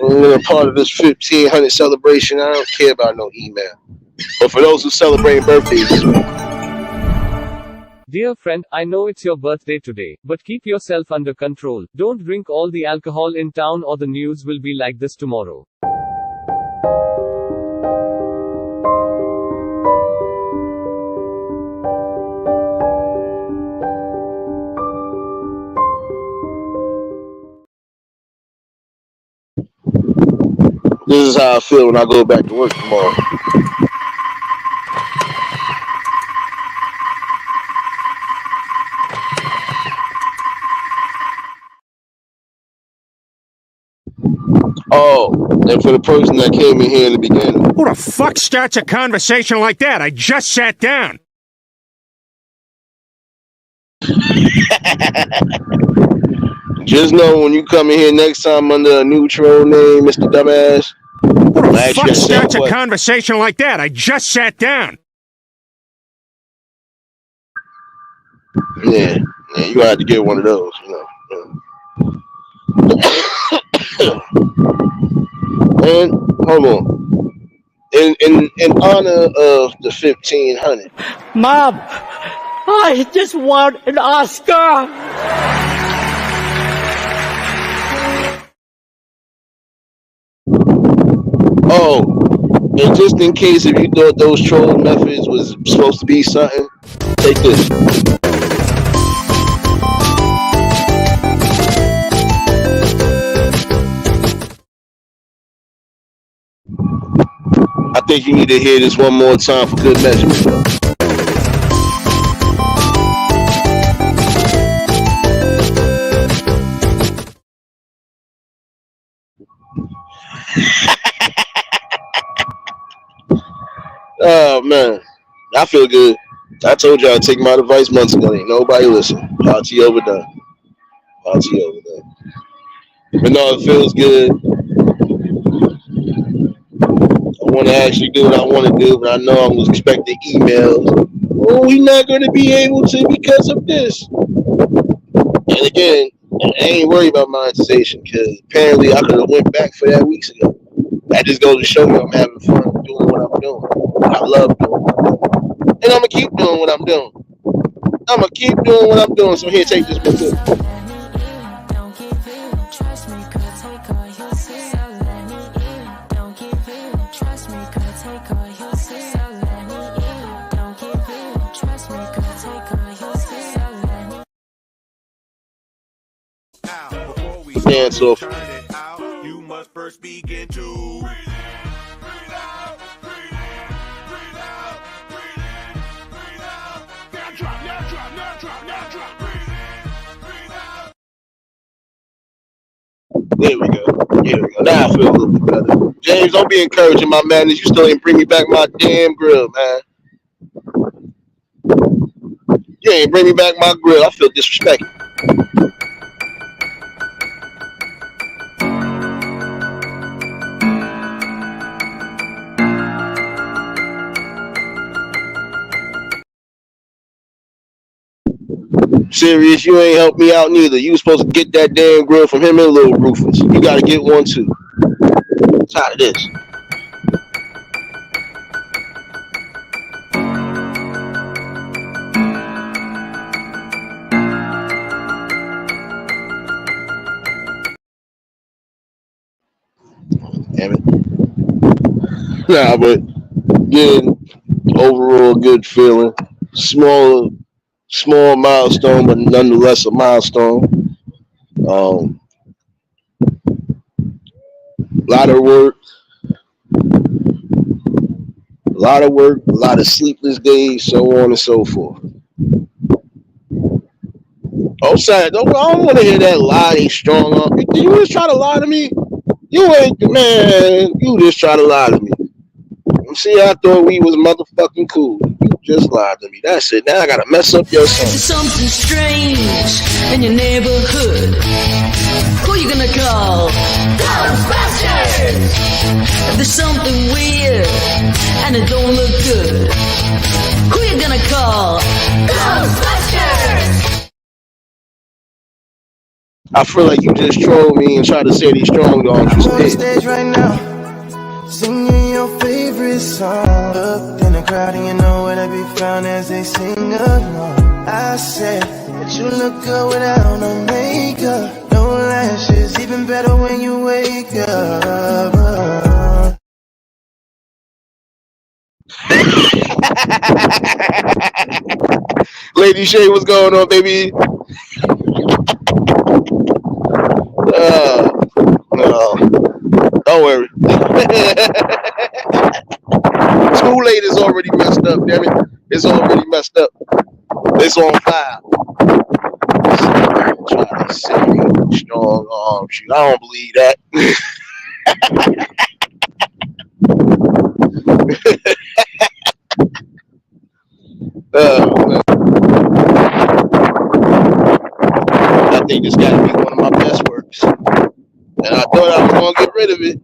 I'm a part of this 1500 celebration. I don't care about no email. But for those who celebrate birthdays this week. Dear friend, I know it's your birthday today, but keep yourself under control. Don't drink all the alcohol in town or the news will be like this tomorrow. This is how I feel when I go back to work tomorrow. Oh, and for the person that came in here in the beginning. Who the fuck starts a conversation like that? I just sat down. Just know when you come in here next time under a new troll name, Mr. Dumbass. Who the fuck starts a conversation like that? I just sat down. Yeah, you gonna have to get one of those, you know. And hold on. In honor of the 1500. Mom, I just won an Oscar. Oh, and just in case if you thought those troll methods was supposed to be something, take this. I think you need to hear this one more time for good measurement. Oh man, I feel good. I told y'all to take my advice months ago. Ain't nobody listen. Party overdone. Party overdone. But no, it feels good. I want to actually do what I want to do, but I know I'm expecting emails. Oh, we're not going to be able to because of this. And again, I ain't worried about monetization because apparently I could have went back for that weeks ago. That just goes to show you I'm having fun doing what I'm doing. I love doing what I'm doing. And I'm going to keep doing what I'm doing. I'm going to keep doing what I'm doing. So here, take this one too. Dance off. You must first begin to breathe out, breathe in, breathe out, breathe in, breathe out. Now drop, now drop, now drop, now drop. Breathe in, breathe out. There we go. Here we go. Now I feel a little bit better. James, don't be encouraging my madness. You still ain't bring me back my damn grill, man. You ain't bring me back my grill. I feel disrespected. Serious, you ain't helped me out neither. You was supposed to get that damn grill from him and Lil Rufus. You gotta get one too. I'm tired of this. Damn it. Nah, but again, overall good feeling. Small milestone, but nonetheless a milestone. A lot of work, A lot of work, a lot of sleepless days, so on and so forth. Oh, sorry, I don't want to hear that lie. They strong on. You just try to lie to me? You ain't, man. You just try to lie to me. See, I thought we was motherfucking cool. You just lied to me. That's it. Now I gotta mess up your song. There's something strange in your neighborhood. Who you gonna call? Ghostbusters! If there's something weird and it don't look good, who you gonna call? Ghostbusters! I feel like you just trolled me and tried to say these strong dogs. I'm on stage right now, singing your favorite song. Up in the crowd and you know where to be found as they sing along. I said that you look good without no makeup, no lashes, even better when you wake up. Lady Shay, what's going on, baby? No, don't worry. Too late is already messed up, damn it. It's already messed up. It's on fire. Trying to say strong arm shoot. I don't believe that. I think this got to be one of my best works. And I thought I was going to get rid of it.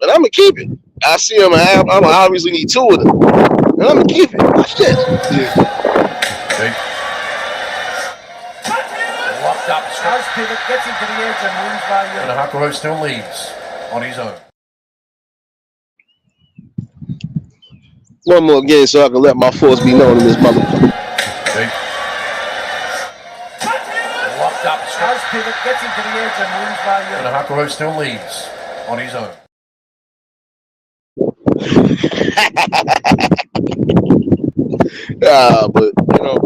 But I'm going to keep it. I see them. I'm obviously need two of them. And I'm going to keep it. Watch this. Okay. Locked up. Scars pivot, gets into the edge and wins by and Hakuho still leads on his own. One more game so I can let my force be known in this motherfucker. Okay. Locked up. Scars pivot, gets into the edge and wins by and Hakuho still leads on his own. But you know,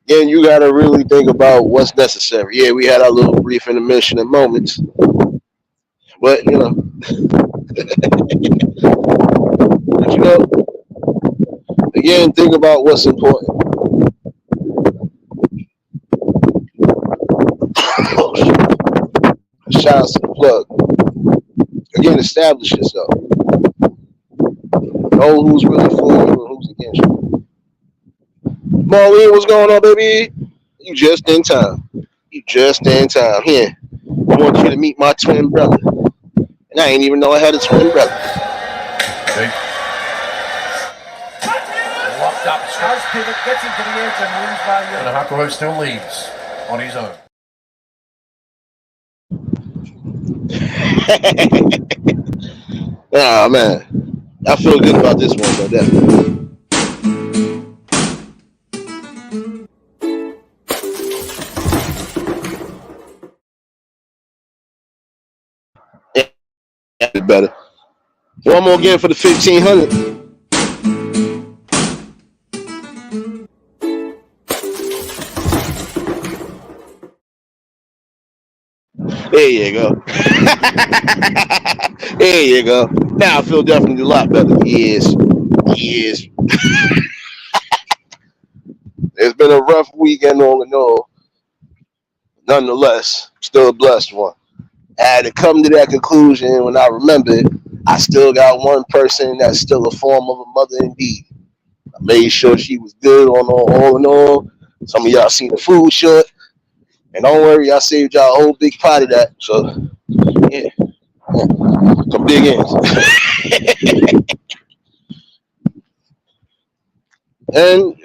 again, you gotta really think about what's necessary. Yeah, we had our little brief intermission and moments, but you know, but you know, again, think about what's important. Shout out to the plug. Again, establish yourself. Know who's really for you and who's against you. Marlene, what's going on, baby? You just in time. You just in time. Here, I want you to meet my twin brother. And I ain't even know I had a twin brother. Okay. Locked up. Scars pivot, gets into the edge and wins by and Hakuho still leads on his own. Ah, man. I feel good about this one, though, definitely. Yeah, better. One more game for the 1500. There you go. There you go. Now I feel definitely a lot better. Yes. Yes. It's been a rough weekend all in all. Nonetheless, still a blessed one. I had to come to that conclusion when I remembered I still got one person that's still a form of a mother indeed. I made sure she was good on all in all. Some of y'all seen the food short. And don't worry, I saved y'all a whole big pot of that. So, yeah. Some big ends. And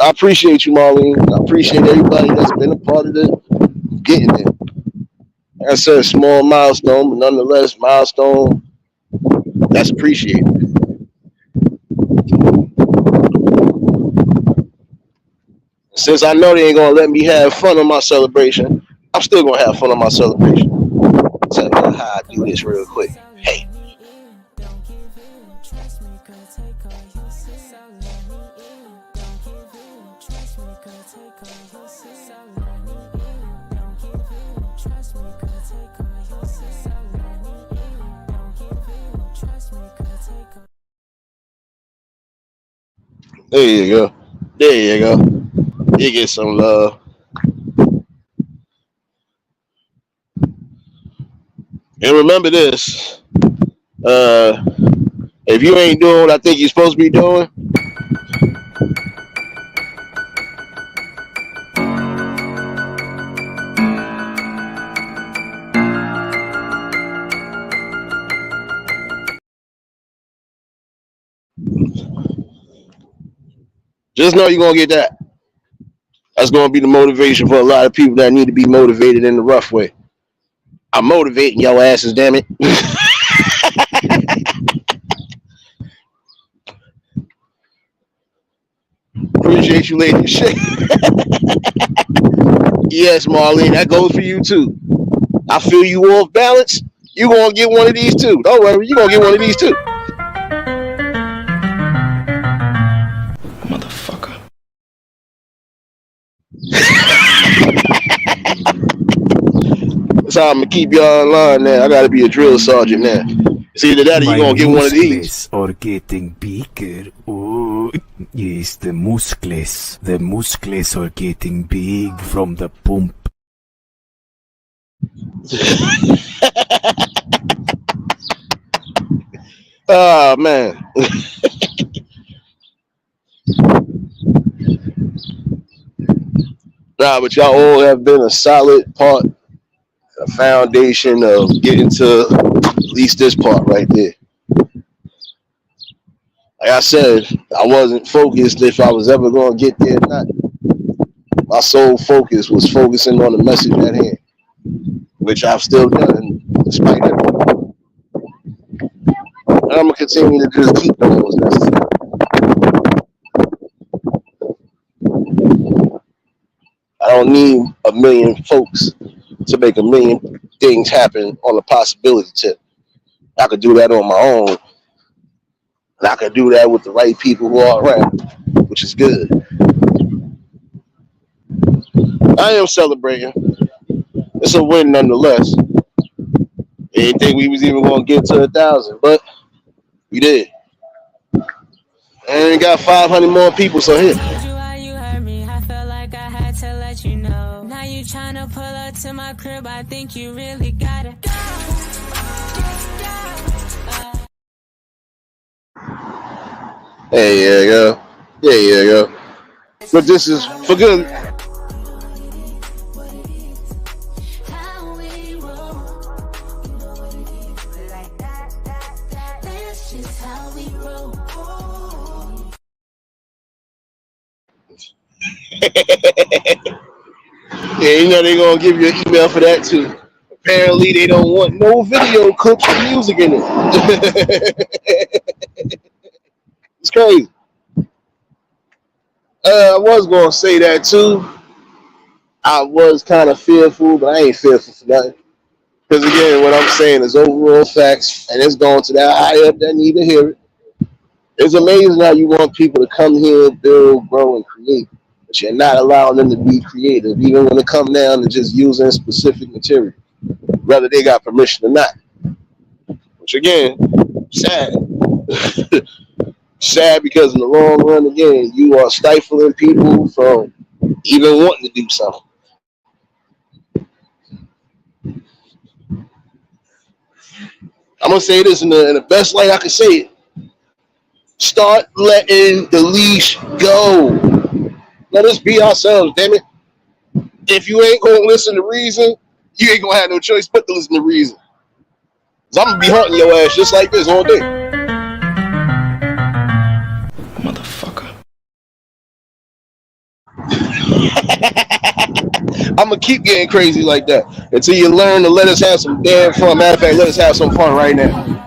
I appreciate you, Marlene. I appreciate everybody that's been a part of it, getting there. Like I said, small milestone, but nonetheless, milestone that's appreciated. Since I know they ain't gonna let me have fun on my celebration, I'm still gonna have fun on my celebration. Tell you how I do this real quick. Hey. There you go. There you go. You get some love. And remember this. If you ain't doing what I think you're supposed to be doing, just know you're gonna get that. That's gonna be the motivation for a lot of people that need to be motivated in the rough way. I'm motivating your asses, damn it. Appreciate you, lady. Shit. Yes, Marlene, that goes for you too. I feel you off balance. You gonna get one of these too. Don't worry, you gonna get one of these too. Motherfucker. That's how I'm gonna keep y'all in line now. I gotta be a drill sergeant now. It's either that or you My gonna get one of these. muscles are getting bigger. Oh, yes, the muscles. The muscles are getting big from the pump. Oh man. Nah, but y'all all have been a solid part, a foundation of getting to at least this part right there. Like I said, I wasn't focused if I was ever going to get there or not. My sole focus was focusing on the message at hand, which I've still done despite everything. And I'm going to continue to just keep doing what's necessary. I don't need a million folks to make a million things happen on a possibility tip. I could do that on my own. And I could do that with the right people who are around, which is good. I am celebrating. It's a win nonetheless. I didn't think we was even going to get to 1,000, but we did. And we got 500 more people, so here. Now you tryna pull up to my crib, I think you really gotta go. There you go. There you go. But this is for good. Yeah, you know they're gonna give you an email for that too. Apparently they don't want no video clips with music in it. It's crazy. I was gonna say that too. I was kind of fearful, but I ain't fearful for nothing. Because again, what I'm saying is overall facts, and it's going to that high up that need to hear it. It's amazing how you want people to come here, build, grow, and create, but you're not allowing them to be creative, even when it comes down to just using specific material, whether they got permission or not. Which again, sad. Sad because in the long run, again, you are stifling people from even wanting to do something. I'm gonna say this in the best light I can say it. Start letting the leash go. Let us be ourselves, damn it. If you ain't gonna listen to reason, you ain't gonna have no choice but to listen to reason. Cause I'm gonna be hunting your ass just like this all day. Motherfucker. I'm gonna keep getting crazy like that until you learn to let us have some damn fun. Matter of fact, let us have some fun right now.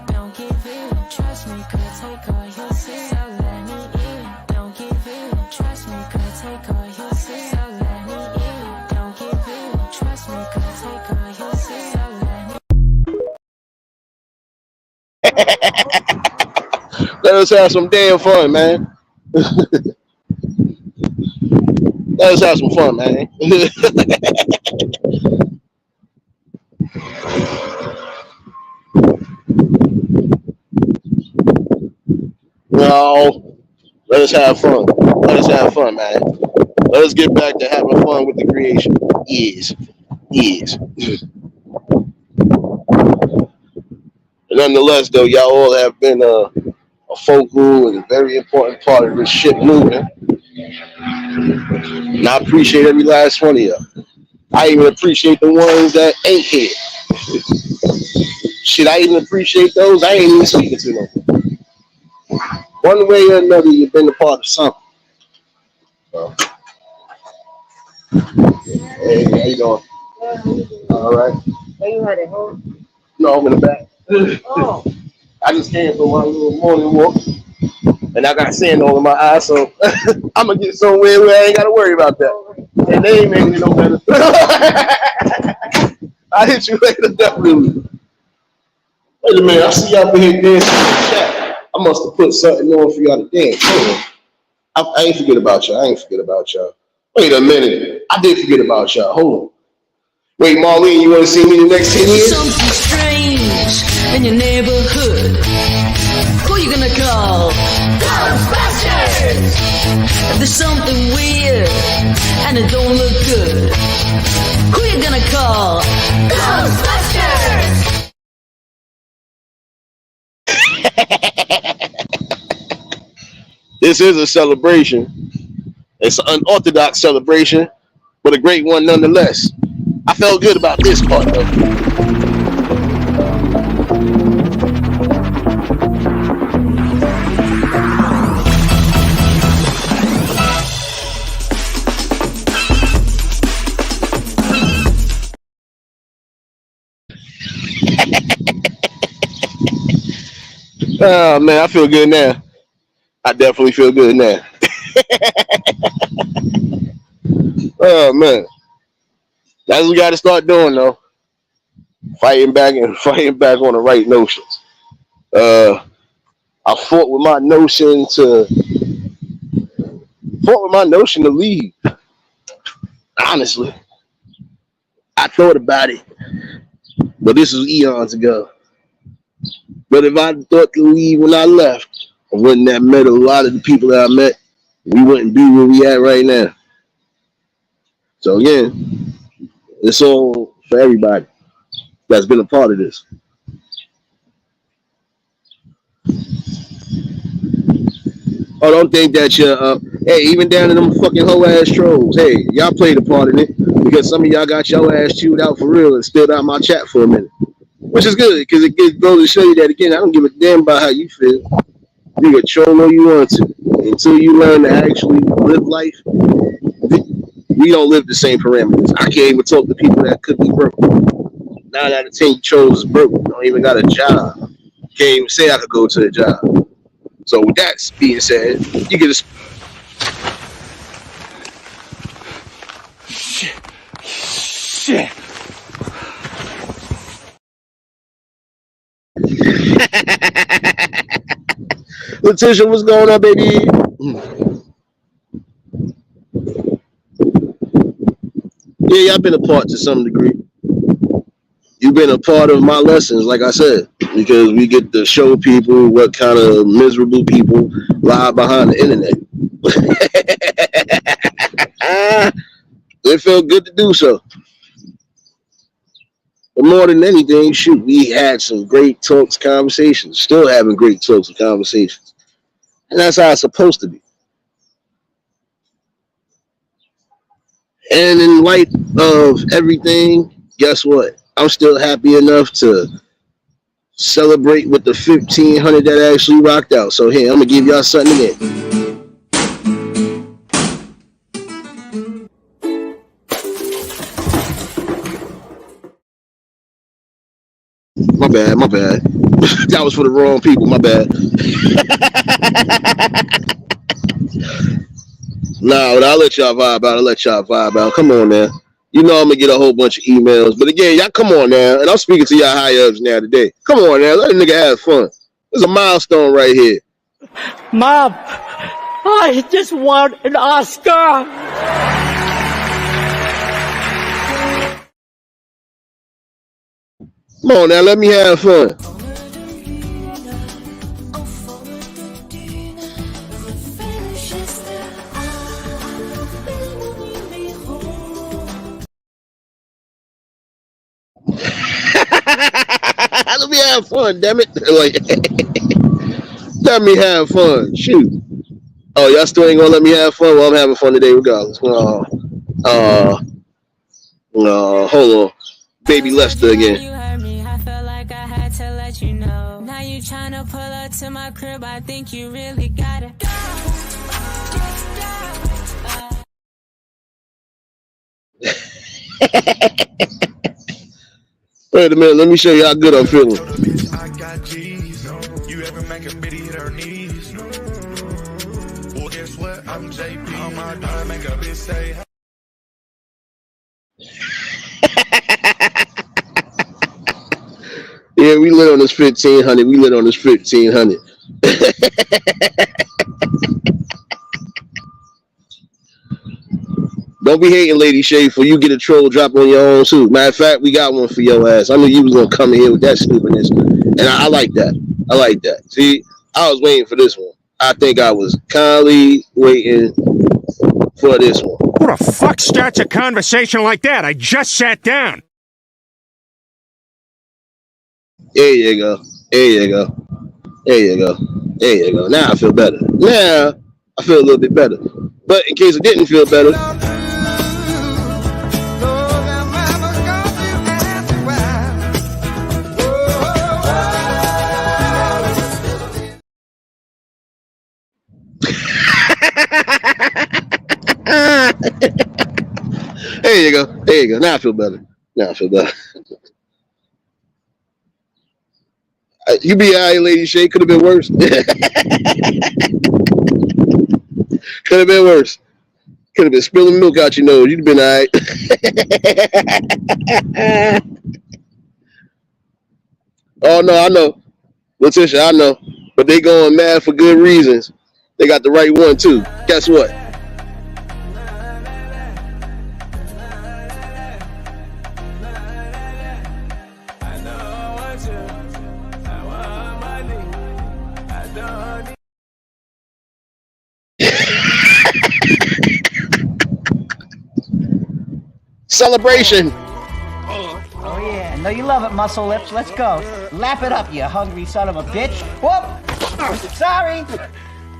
Let us have some damn fun, man. Let us have some fun, man. No. Let us have fun. Let us have fun, man. Let us get back to having fun with the creation. Yes. Yes. Nonetheless, though, y'all all have been a focal and very important part of this ship movement. And I appreciate every last one of y'all. I even appreciate the ones that ain't here. Shit, I even appreciate those I ain't even speaking to no more. One way or another, you've been a part of something. So, hey, how you doing? All right. Are you headed home? No, I'm in the back. Oh. I just came from my little morning walk, and I got sand all in my eyes, so I'm gonna get somewhere where I ain't gotta worry about that. And they ain't making it no better. I hit you later, definitely. Wait a minute, I see y'all been here dancing in the chat. I must have put something on for y'all to dance. Hold on. I ain't forget about y'all. I ain't forget about y'all. Wait a minute. I did forget about y'all. Hold on. Wait, Marlene, you want to see me in the next 10 years? Something strange in your neighborhood. Who you gonna call? Ghostbusters! If there's something weird and it don't look good, who you gonna call? Ghostbusters! This is a celebration. It's an unorthodox celebration, but a great one nonetheless. I felt good about this part, though. Oh, man, I feel good now. I definitely feel good now. Oh, man. That's what we got to start doing, though. Fighting back on the right notions. I fought with my notion to leave. Honestly, I thought about it, but this was eons ago. But if I thought to leave when I left, I wouldn't have met a lot of the people that I met. We wouldn't be where we at right now. So again, it's all for everybody that's been a part of this. Oh, don't think that you're, hey, even down to them fucking hoe ass trolls. Hey, y'all played a part in it because some of y'all got your ass chewed out for real and spilled out my chat for a minute, which is good because it goes to show you that again. I don't give a damn about how you feel. You can troll all you want to until you learn to actually live life. We don't live the same parameters. I can't even talk to people that could be broke. 9 out of 10 you chose is broke. Don't even got a job. Can't even say I could go to a job. So with that being said, you get a Shit. Letitia, what's going on, baby? Yeah, y'all been a part to some degree. You've been a part of my lessons, like I said, because we get to show people what kind of miserable people lie behind the internet. It felt good to do so. But more than anything, shoot, we had some great talks, conversations, still having great talks and conversations. And that's how it's supposed to be. And in light of everything, guess what? I'm still happy enough to celebrate with the 1,500 that actually rocked out. So here, I'm gonna give y'all something again. My bad. That was for the wrong people, my bad. Nah, I'll let y'all vibe out. Come on now. You know I'm gonna get a whole bunch of emails. But again, y'all come on now. And I'm speaking to y'all high-ups now today. Come on now, let a nigga have fun. There's a milestone right here. Mom, I just want an Oscar. Come on now, let me have fun. Let me have fun, damn it. Like, let me have fun. Shoot. Oh, y'all still ain't gonna let me have fun? Well, I'm having fun today regardless. Hold on. Baby Lester again. You heard me, I felt like I had to let you know. Now you tryna pull up to my crib, I think you really gotta go. Wait a minute, let me show you how good I'm feeling. I got G's. You ever make a bitty hit her knees? Well, guess what? I'm JP. On my dime, make a bitch say. Yeah, we lit on this 1500. We lit on this 1500. Don't be hating, Lady Shay, for you get a troll drop on your own too. Matter of fact, we got one for your ass. I knew you was gonna come in here with that stupidness, and I like that. I like that. See, I was waiting for this one. I think I was kindly waiting for this one. Who the fuck starts a conversation like that? I just sat down. There you go. There you go. There you go. There you go. Now I feel better. Now I feel a little bit better. But in case it didn't feel better, there you go. There you go. Now I feel better. Now I feel better. You be all right, Lady Shay. Could have been worse. Could have been worse. Could have been spilling milk out your nose. You'd have been all right. Oh, no, I know. Letitia, I know. But they going mad for good reasons. They got the right one, too. Guess what? Celebration. Oh yeah, I know you love it, muscle lips. Let's go. Lap it up, you hungry son of a bitch. Whoop! Sorry.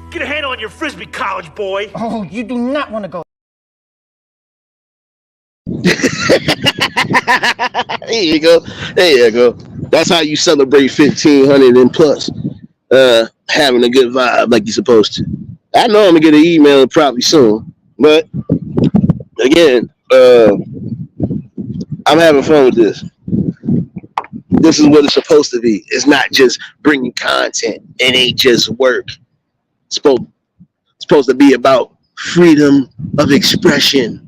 Get a handle on your frisbee, college boy. Oh, you do not want to go. There you go. There you go. That's how you celebrate 1500 and plus. Having a good vibe like you're supposed to. I know I'm gonna get an email probably soon, but again, I'm having fun with this. This is what it's supposed to be. It's not just bringing content. It ain't just work. It's supposed to be about freedom of expression.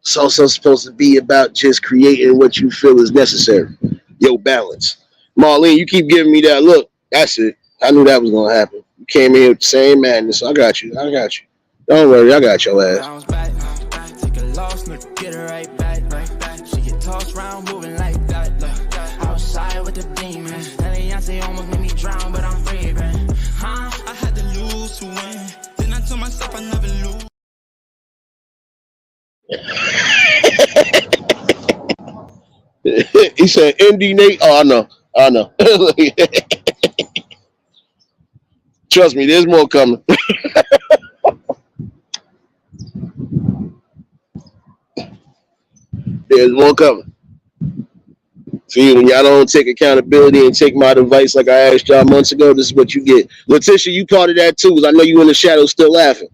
It's also supposed to be about just creating what you feel is necessary. Yo, balance. Marlene, you keep giving me that look. That's it. I knew that was going to happen. You came in here with the same madness. I got you. I got you. Don't worry. I got your ass. Take a loss, get it right back. She get tossed around, moving like that. Outside with the demons. Beyonce almost made me drown, but I'm free, man. I had to lose to win. Then I told myself I never lose. He said, "ND Nate." Oh, I know. Trust me, there's more coming. There's more coming. See, when y'all don't take accountability and take my advice like I asked y'all months ago, this is what you get. Letitia, you part of that too, because I know you in the shadows still laughing.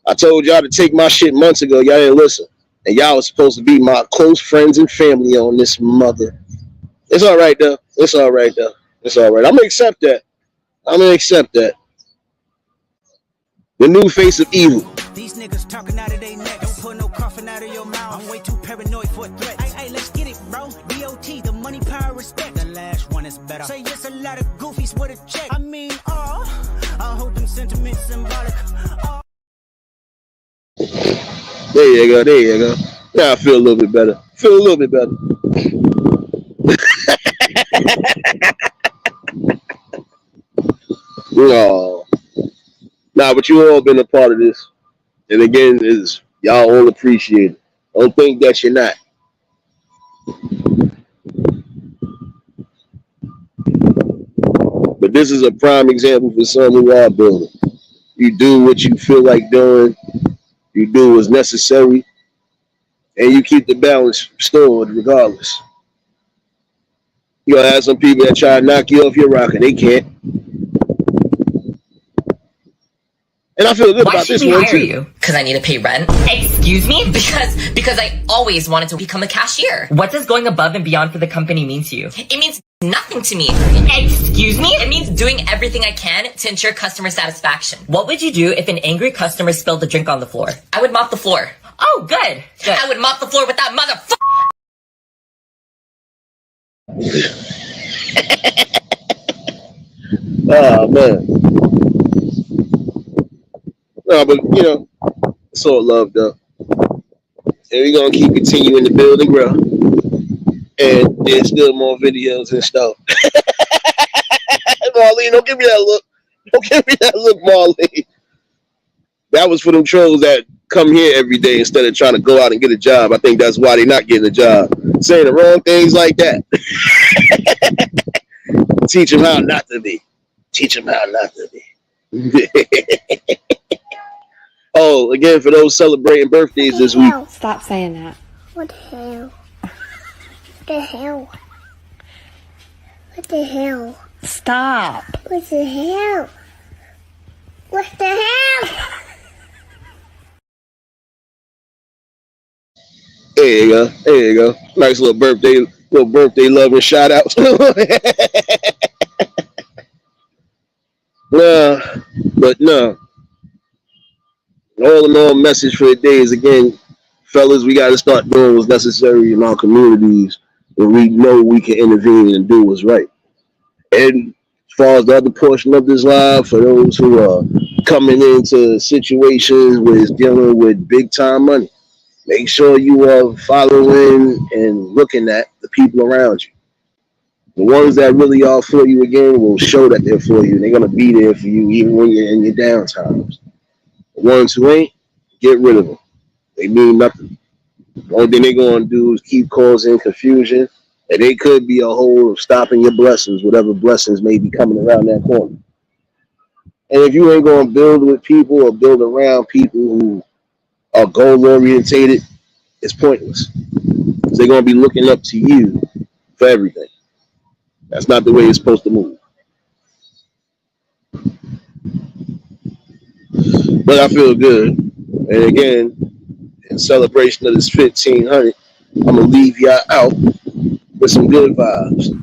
I told y'all to take my shit months ago. Y'all didn't listen. And y'all was supposed to be my close friends and family on this mother. It's all right, though. It's all right, though. It's all right. I'm going to accept that. I'm going to accept that. The new face of evil. These niggas talking out of their neck. Don't put no coughing out of your mouth. I'm way too paranoid for a threat. Hey, let's get it, bro. DOT, the money, power, respect. The last one is better. Say yes, a lot of goofies with a check. I mean, I hold them sentiments symbolic. There you go. There you go. Now I feel a little bit better. Feel a little bit better. No. Nah, but you all been a part of this. And again, is y'all all appreciate it. Don't think that you're not. But this is a prime example for some who are building. You do what you feel like doing. You do what's necessary. And you keep the balance restored regardless. You gonna have some people that try to knock you off your rocker. They can't. And I feel good about this one too. Why should we hire you? Because I need to pay rent. Excuse me? Because I always wanted to become a cashier. What does going above and beyond for the company mean to you? It means nothing to me. Excuse me? It means doing everything I can to ensure customer satisfaction. What would you do if an angry customer spilled a drink on the floor? I would mop the floor. Oh, good. I would mop the floor with that motherfucker. Oh man. No, but you know, it's all love though. And we're gonna keep continuing to build and grow. And there's still more videos and stuff. Marlene, don't give me that look. Don't give me that look, Marlene. That was for them trolls that come here every day instead of trying to go out and get a job. I think that's why they're not getting a job. Saying the wrong things like that. Teach them how not to be. Teach them how not to be. Oh, again, for those celebrating birthdays this week. Stop saying that. What the hell? What the hell? What the hell? Stop. What the hell? What the hell? There you go. There you go. Nice little birthday love and shout out. But no. All in all, message for the day is, again, fellas, we got to start doing what's necessary in our communities where we know we can intervene and do what's right. And as far as the other portion of this live, for those who are coming into situations where it's dealing with big time money, make sure you are following and looking at the people around you. The ones that really are for you, again, will show that they're for you. They're going to be there for you even when you're in your down times. The ones who ain't, get rid of them. They mean nothing. The only thing they're going to do is keep causing confusion, and they could be a hole of stopping your blessings, whatever blessings may be coming around that corner. And if you ain't going to build with people or build around people who are goal-orientated, it's pointless. Because they're going to be looking up to you for everything. That's not the way it's supposed to move. But I feel good. And again, in celebration of this 1500, I'm going to leave y'all out with some good vibes.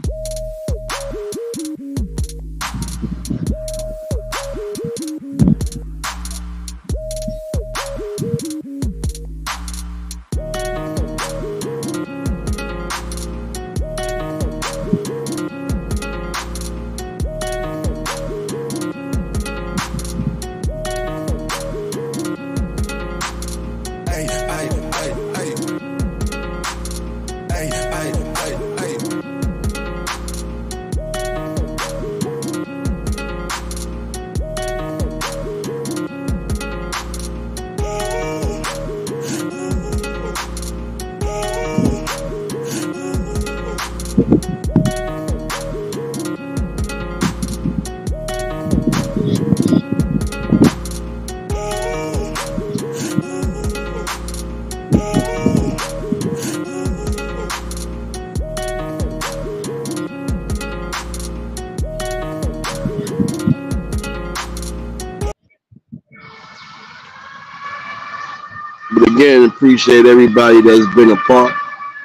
But again, appreciate everybody that's been a part,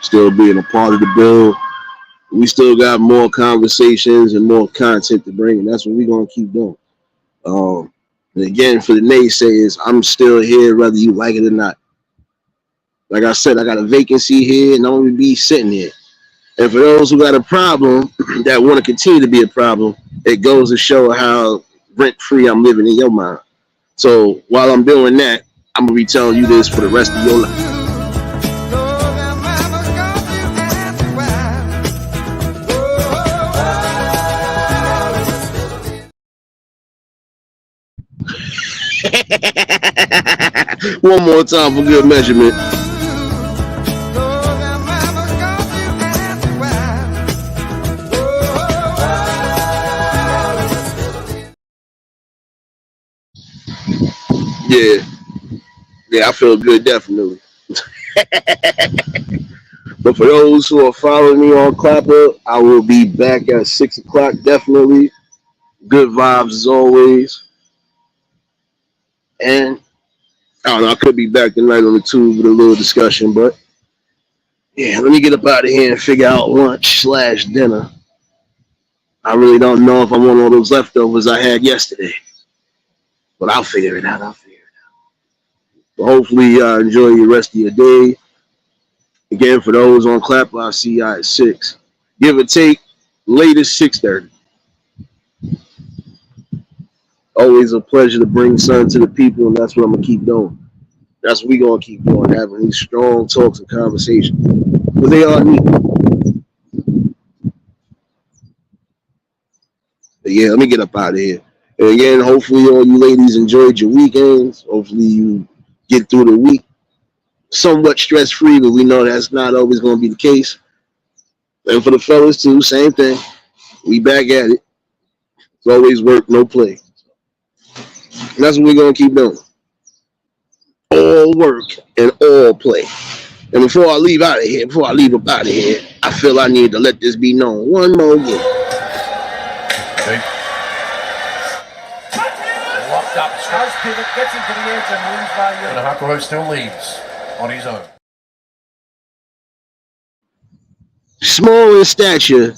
still being a part of the build. We still got more conversations and more content to bring, and that's what we're going to keep doing. And again, for the naysayers, I'm still here whether you like it or not. Like I said, I got a vacancy here, and I'm going to be sitting here. And for those who got a problem that want to continue to be a problem, it goes to show how rent-free I'm living in your mind. So while I'm doing that, I'm going to be telling you this for the rest of your life. One more time for good measurement. Yeah, yeah, I feel good, definitely. But for those who are following me on Clapper, I will be back at 6 o'clock, definitely. Good vibes as always. And I don't know, I could be back tonight on the tube with a little discussion, but yeah, let me get up out of here and figure out lunch/dinner. I really don't know if I want all those leftovers I had yesterday, but I'll figure it out. But hopefully, enjoy the rest of your day. Again, for those on Clapper, I'll see y'all at 6. Give or take, latest 6:30. Always a pleasure to bring sun to the people, and that's what I'm going to keep doing. That's what we're going to keep doing, having these strong talks and conversations. Because they are needed. But yeah, let me get up out of here. And again, hopefully all you ladies enjoyed your weekends. Hopefully you get through the week somewhat stress-free, but we know that's not always going to be the case. And for the fellas too, same thing. We back at it. It's always work, no play. And that's what we're going to keep doing. All work and all play. And before I leave up out of here, I feel I need to let this be known one more again. Okay. Locked up. Skaz pivot, gets into the edge and wins by you. And Hakuho still leads on his own. Small in stature,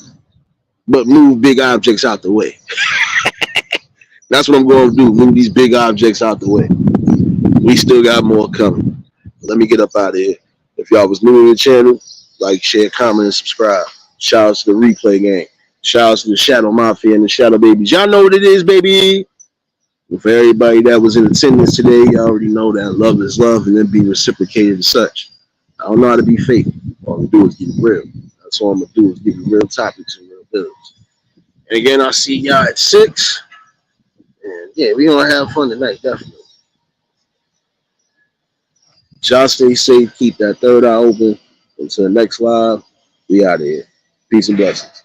but move big objects out the way. That's what I'm going to do. Move these big objects out the way. We still got more coming. Let me get up out of here. If y'all was new to the channel, like, share, comment, and subscribe. Shout out to the replay gang. Shout out to the Shadow Mafia and the Shadow Babies. Y'all know what it is, baby. And for everybody that was in attendance today, y'all already know that love is love and it be reciprocated as such. I don't know how to be fake. All I'm going to do is get real. That's all I'm going to do is give you real topics and real bills. And again, I'll see y'all at 6. And yeah, we're going to have fun tonight, definitely. Y'all stay safe. Keep that third eye open. Until the next live, we out of here. Peace and blessings.